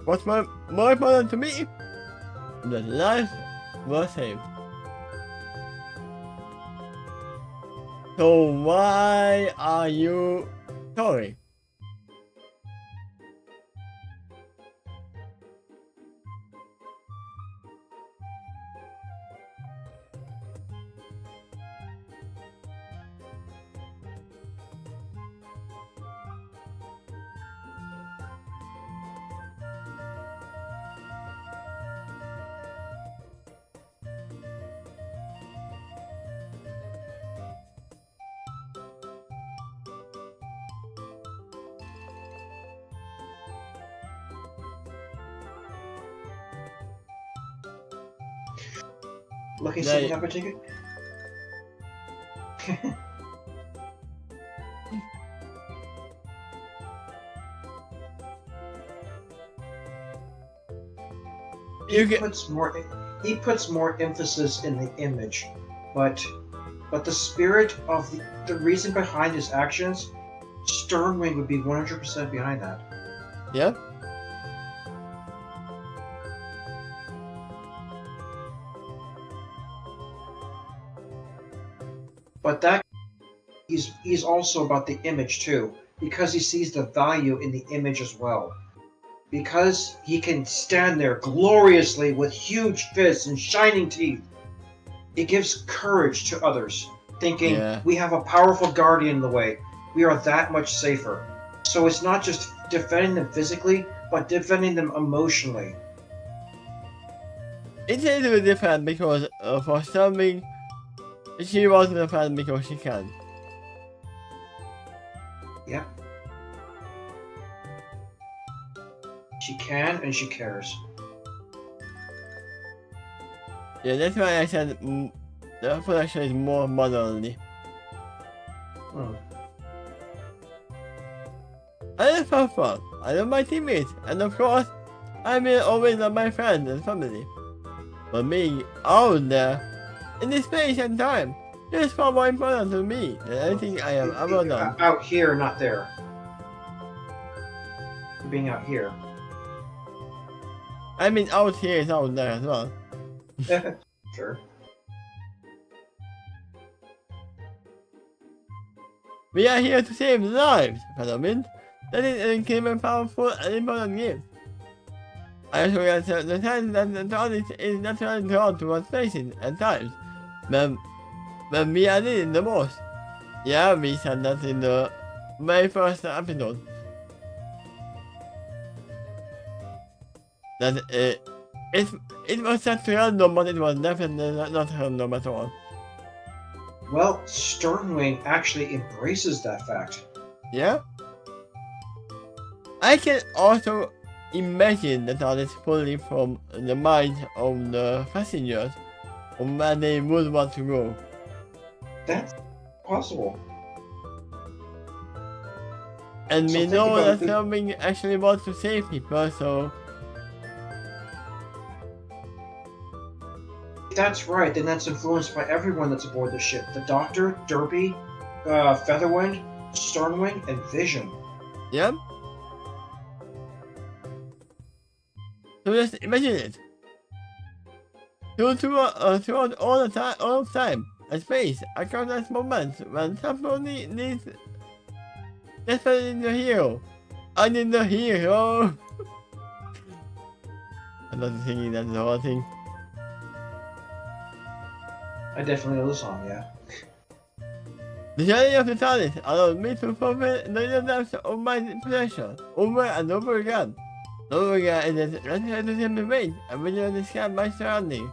What's more important to me? That lives were saved. So why are you sorry? Lucky sitting up a ticket? He puts more emphasis in the image, but the spirit of the reason behind his actions, Sternwing would be 100% behind that. Yeah. But that he's also about the image too, because he sees the value in the image as well. Because he can stand there gloriously with huge fists and shining teeth, it gives courage to others, thinking we have a powerful guardian in the way. We are that much safer. So it's not just defending them physically, but defending them emotionally. It's a little different because for something, she wasn't a fan because she can. Yeah. She can and she cares. Yeah, that's why I said the production is more motherly. I love fun. I love my teammates, and of course, I will always love my friends and family. But being out there, in this space and time, is far more important to me than anything I have ever done. Out here, not there. Being out here. I mean, out here is out there as well. Sure. We are here to save lives, Fellowman. That is an incredibly powerful and important gift. I also realize the time that the TARDIS is naturally drawn towards spaces and times when we are needed the most. Yeah, we said that in the very first episode. That It, it was just random, but it was definitely not random at all. Well, Sternwing actually embraces that fact. Yeah? I can also imagine the TARDIS fully from the minds of the passengers on where they would want to go. That's possible. And So we think know about that something actually wants to save people, so That's right, then that's influenced by everyone that's aboard the ship. The Doctor, Derby, Featherwind, Sternwing, and Vision. yeah? So just imagine it. Throughout all of time and space, across those moments when somebody needs desperately the hero. I need the hero. I'm not thinking that's the whole thing. I definitely know the song, yeah. The journey of the TARDIS allowed me to fulfill the depths of my potential over and over again. Over again, it is necessary to simply wait and visually scan my surroundings.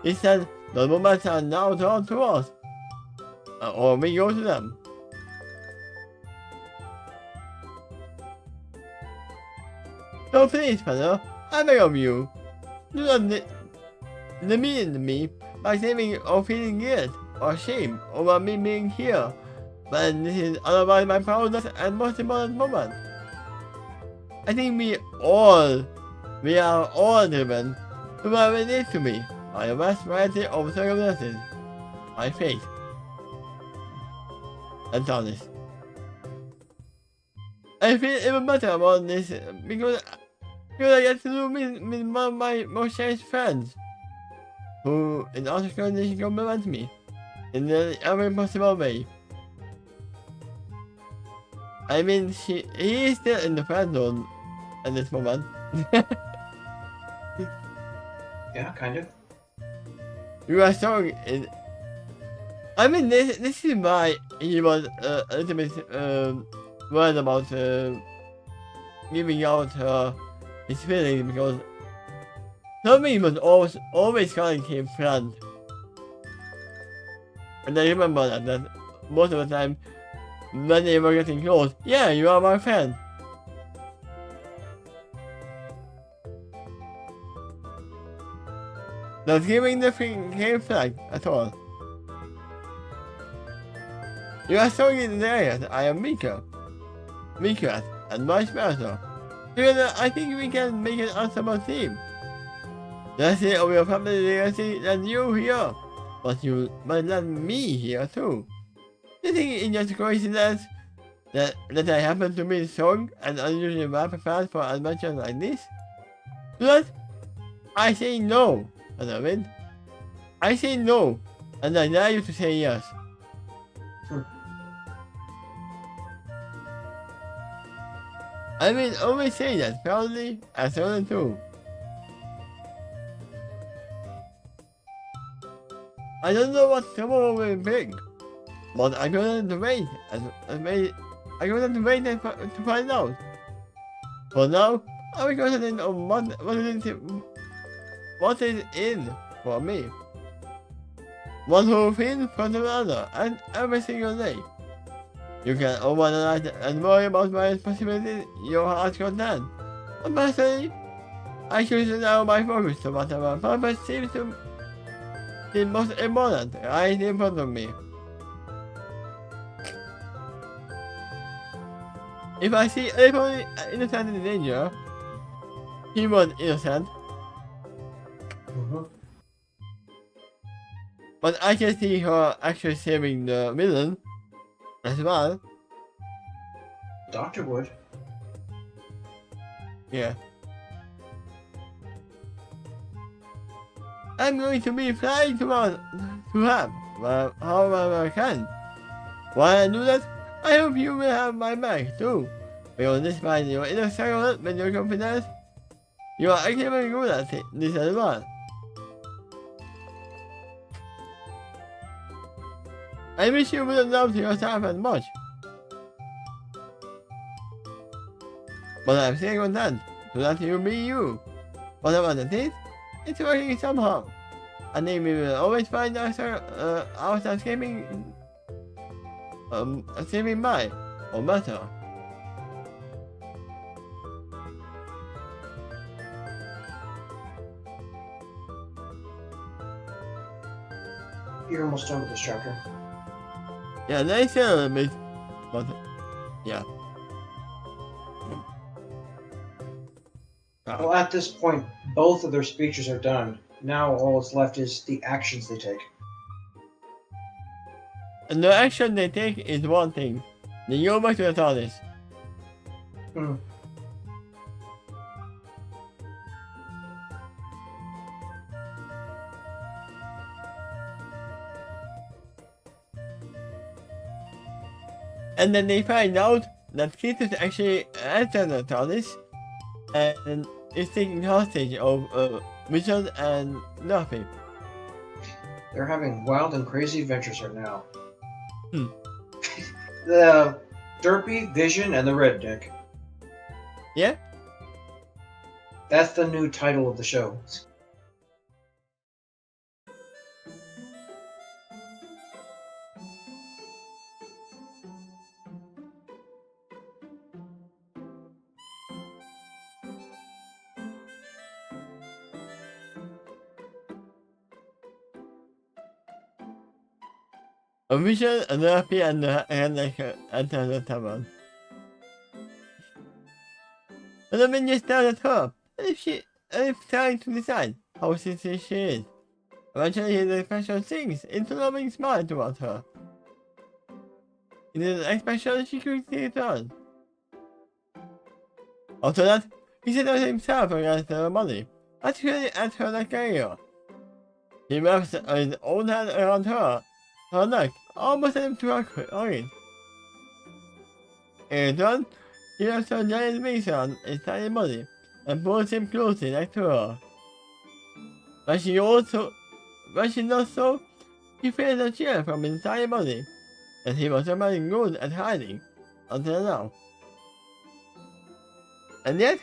Instead, those moments are now drawn to us, or we go to them. So please, fellow, I beg of you, do not demean me by saving or feeling guilt or shame over me being here, when this is otherwise my proudest and most important moment. I think we are all driven to what it is to be by a vast variety of circumstances, my fate, and TARDIS. I feel even better about this because I get to do with one of my most cherished friends, who in all conditions compliments me in every possible way. I mean, he is still in the friend zone at this moment. Yeah, kind of. You are strong in. I mean, this is why he was a little bit worried about giving out his feelings, because Tommy was always calling him friend. And I remember that most of the time when they were getting close, yeah, you are my friend. Not giving the game flag at all. You are strong in the areas I am weaker at, and vice versa. Together, I think we can make an ensemble team. Let's say of your family legacy that you here, but you might let me here too. Do you think it's just coincidence that I happen to be strong and unusually well prepared for adventures like this? To that, I say no, Beloved. I say no, and I dare you to say yes. I will always say that proudly and so too. I don't know what tomorrow will bring, but I'm going to wait I'm going to wait to find out. For now, I'm confident on what is in for me. One whole thing from another, and every single day. You can overanalyze and worry about my responsibilities your heart content. But personally, I choose to narrow my focus to whatever purpose seems to be most important right in front of me. If I see anybody innocent in danger, he was innocent. But I can see her actually saving the villain as well. Doctor would. Yeah. I'm going to be flying to have, however I can. While I do that, I hope you will have my back too. Because despite your inner struggle with your confidence, you are actually very good at this as well. I wish you wouldn't love yourself as much. But I'm still content to let you be you. Whatever that is, It's working somehow. I think we will always find ourselves escaping by, or better. You're almost done with this chapter. Yeah, they still a bit, but yeah. Well, at this point, both of their speeches are done. Now all that's left is the actions they take. And the action they take is one thing. They go back to the TARDIS. Hmm. And then they find out that Cletus actually entered the TARDIS and is taking hostage of Richard and Duffy. They're having wild and crazy adventures right now. Hmm. The Derpy, Vision, and the Red Dick. Yeah? That's the new title of the show. A Richard and Duffy and enter the tavern. And the minion stares at her, as if trying to decide how sincere she is. Eventually the expression sinks into a loving smile towards her. It is an expression she quickly returns. After that, he settles himself against her body, actually at her neck area. He wraps his own hand around her neck, almost as if to hug it. In return, he wraps her giant wings around his tiny body and pulls him closely next to her. When she does so, he feels a chill from his tiny body, as he was somebody good at hiding until now. And yet,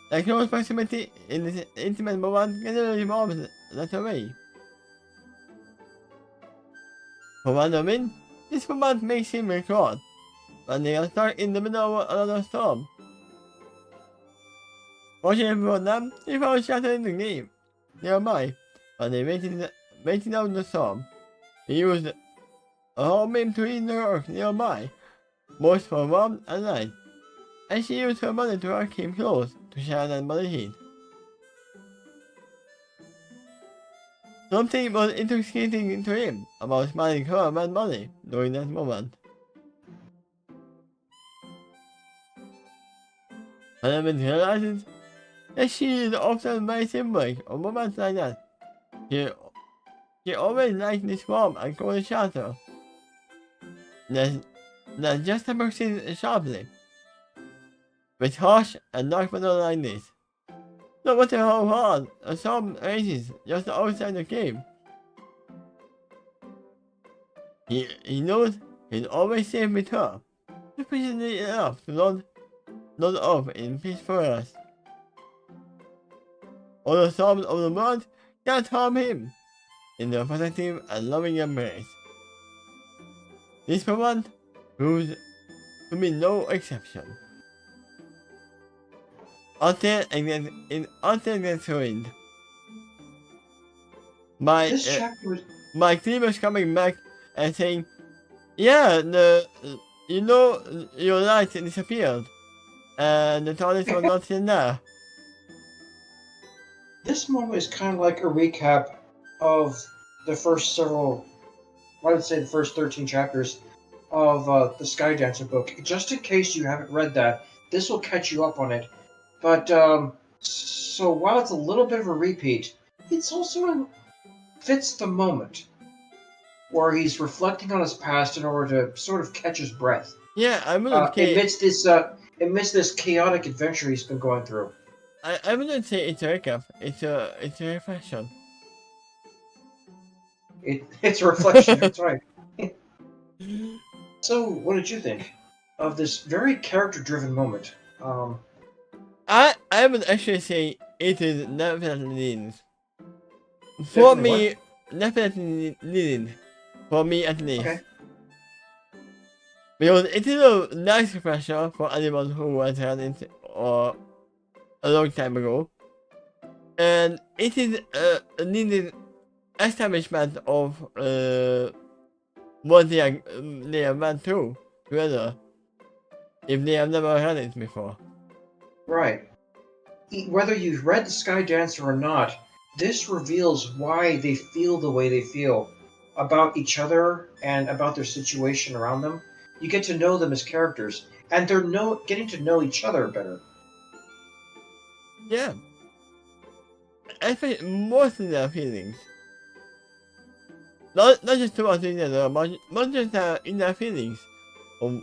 the close proximity in this intimate moment gradually evolves that away. For one moment, this moment makes him recall when they are stuck in the middle of another storm. Fortunately for them, they found shelter in the cave nearby, when they waited out the storm. He used a home beam to heat the earth nearby, both for warmth and light, and she used her body to hug him close to share that body heat. Something was intoxicating to him about smiling her wet body during that moment. And when he realizes that she is often very symbolic of moments like that, she always liked this warm and cold shelter that just approaches sharply, with harsh and dark weather like this. No matter how hard a storm rages just outside the cave, he knows he's always safe with her, sufficiently enough to nod off in peaceful rest. All the storms of the world can't harm him in their protective and loving embrace. This moment proves to be no exception. Until it gets ruined. This chapter is... My Cleaver's coming back and saying, yeah, your light disappeared, and the TARDIS was not in there. This moment is kind of like a recap of the first several, I would say the first 13 chapters of the Skydancer book. Just in case you haven't read that, this will catch you up on it. But, so while it's a little bit of a repeat, it's also fits the moment where he's reflecting on his past in order to sort of catch his breath. Yeah, I wouldn't say... amidst this chaotic adventure he's been going through. I wouldn't say it's a recap, it's a reflection. It's a reflection, that's right. So, what did you think of this very character-driven moment? I would actually say it is definitely this. For Definitely me, definitely needed. For me at least. Okay. Because it is a nice refresher for anyone who has had it or a long time ago. And it is a needed establishment of what they have went through together. If they have never had it before. Right. Whether you've read The Sky Dancer or not, this reveals why they feel the way they feel about each other and about their situation around them. You get to know them as characters, and they're getting to know each other better. Yeah. I think most of their feelings. Not just towards each other, but just in their feelings of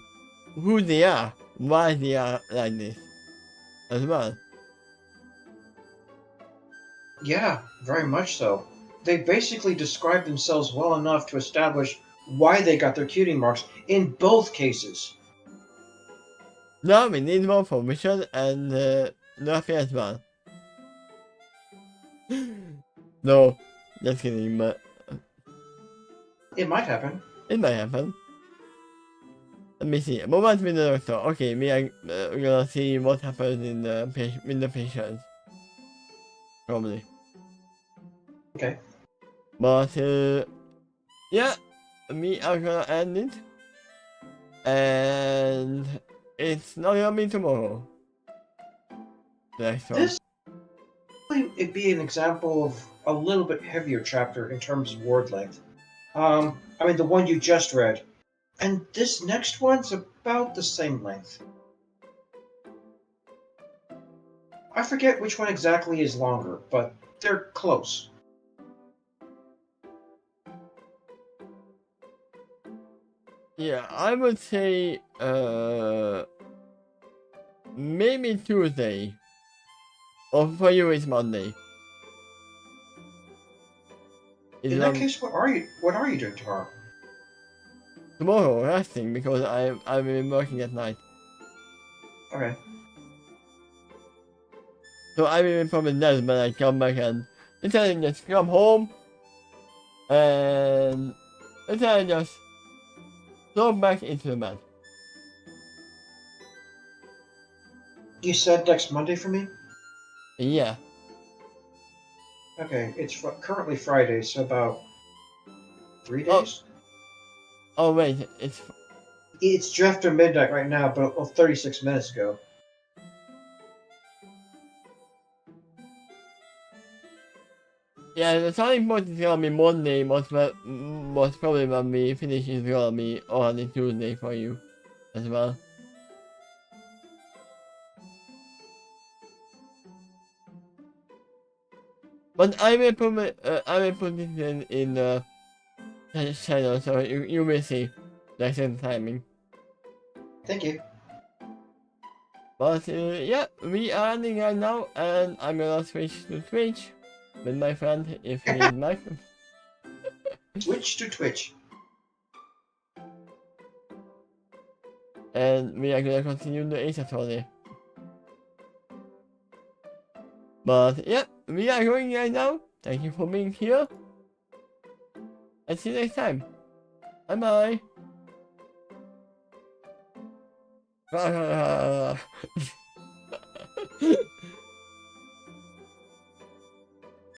who they are, why they are like this as well. Yeah, very much so. They basically describe themselves well enough to establish why they got their cutie marks in both cases. Now we need more for Richard and Luffy as well. No, just kidding, but It might happen. it might happen. Let me see. What was with the doctor? Okay, we are gonna see what happens in the with the patients. Probably. Okay. But yeah, we are gonna end it. And it's not gonna be tomorrow. Next one. This it'd be an example of a little bit heavier chapter in terms of word length. I mean the one you just read. And this next one's about the same length. I forget which one exactly is longer, but they're close. Yeah, I would say maybe Tuesday. Or for you it's Monday. In that case, what are you doing tomorrow? Tomorrow resting because I've been working at night. Okay. So I will probably dead when I come back and instead of just come home and instead of just go back into the bed. You said next Monday for me? Yeah. Okay, it's currently Friday, so about 3 days? Oh wait, It's just after midnight right now, but 36 minutes ago. yeah, the starting point is gonna be Monday, most probably when we finish is gonna be on Tuesday for you as well. But I will put it in the channel so you will see the same timing. Thank you. But yeah, we are ending right now and I'm gonna switch to Twitch with my friend if he is back. Switch to Twitch. And we are gonna continue the Ace Attorney. But yeah, we are going right now. Thank you for being here. And see you next time. Bye bye.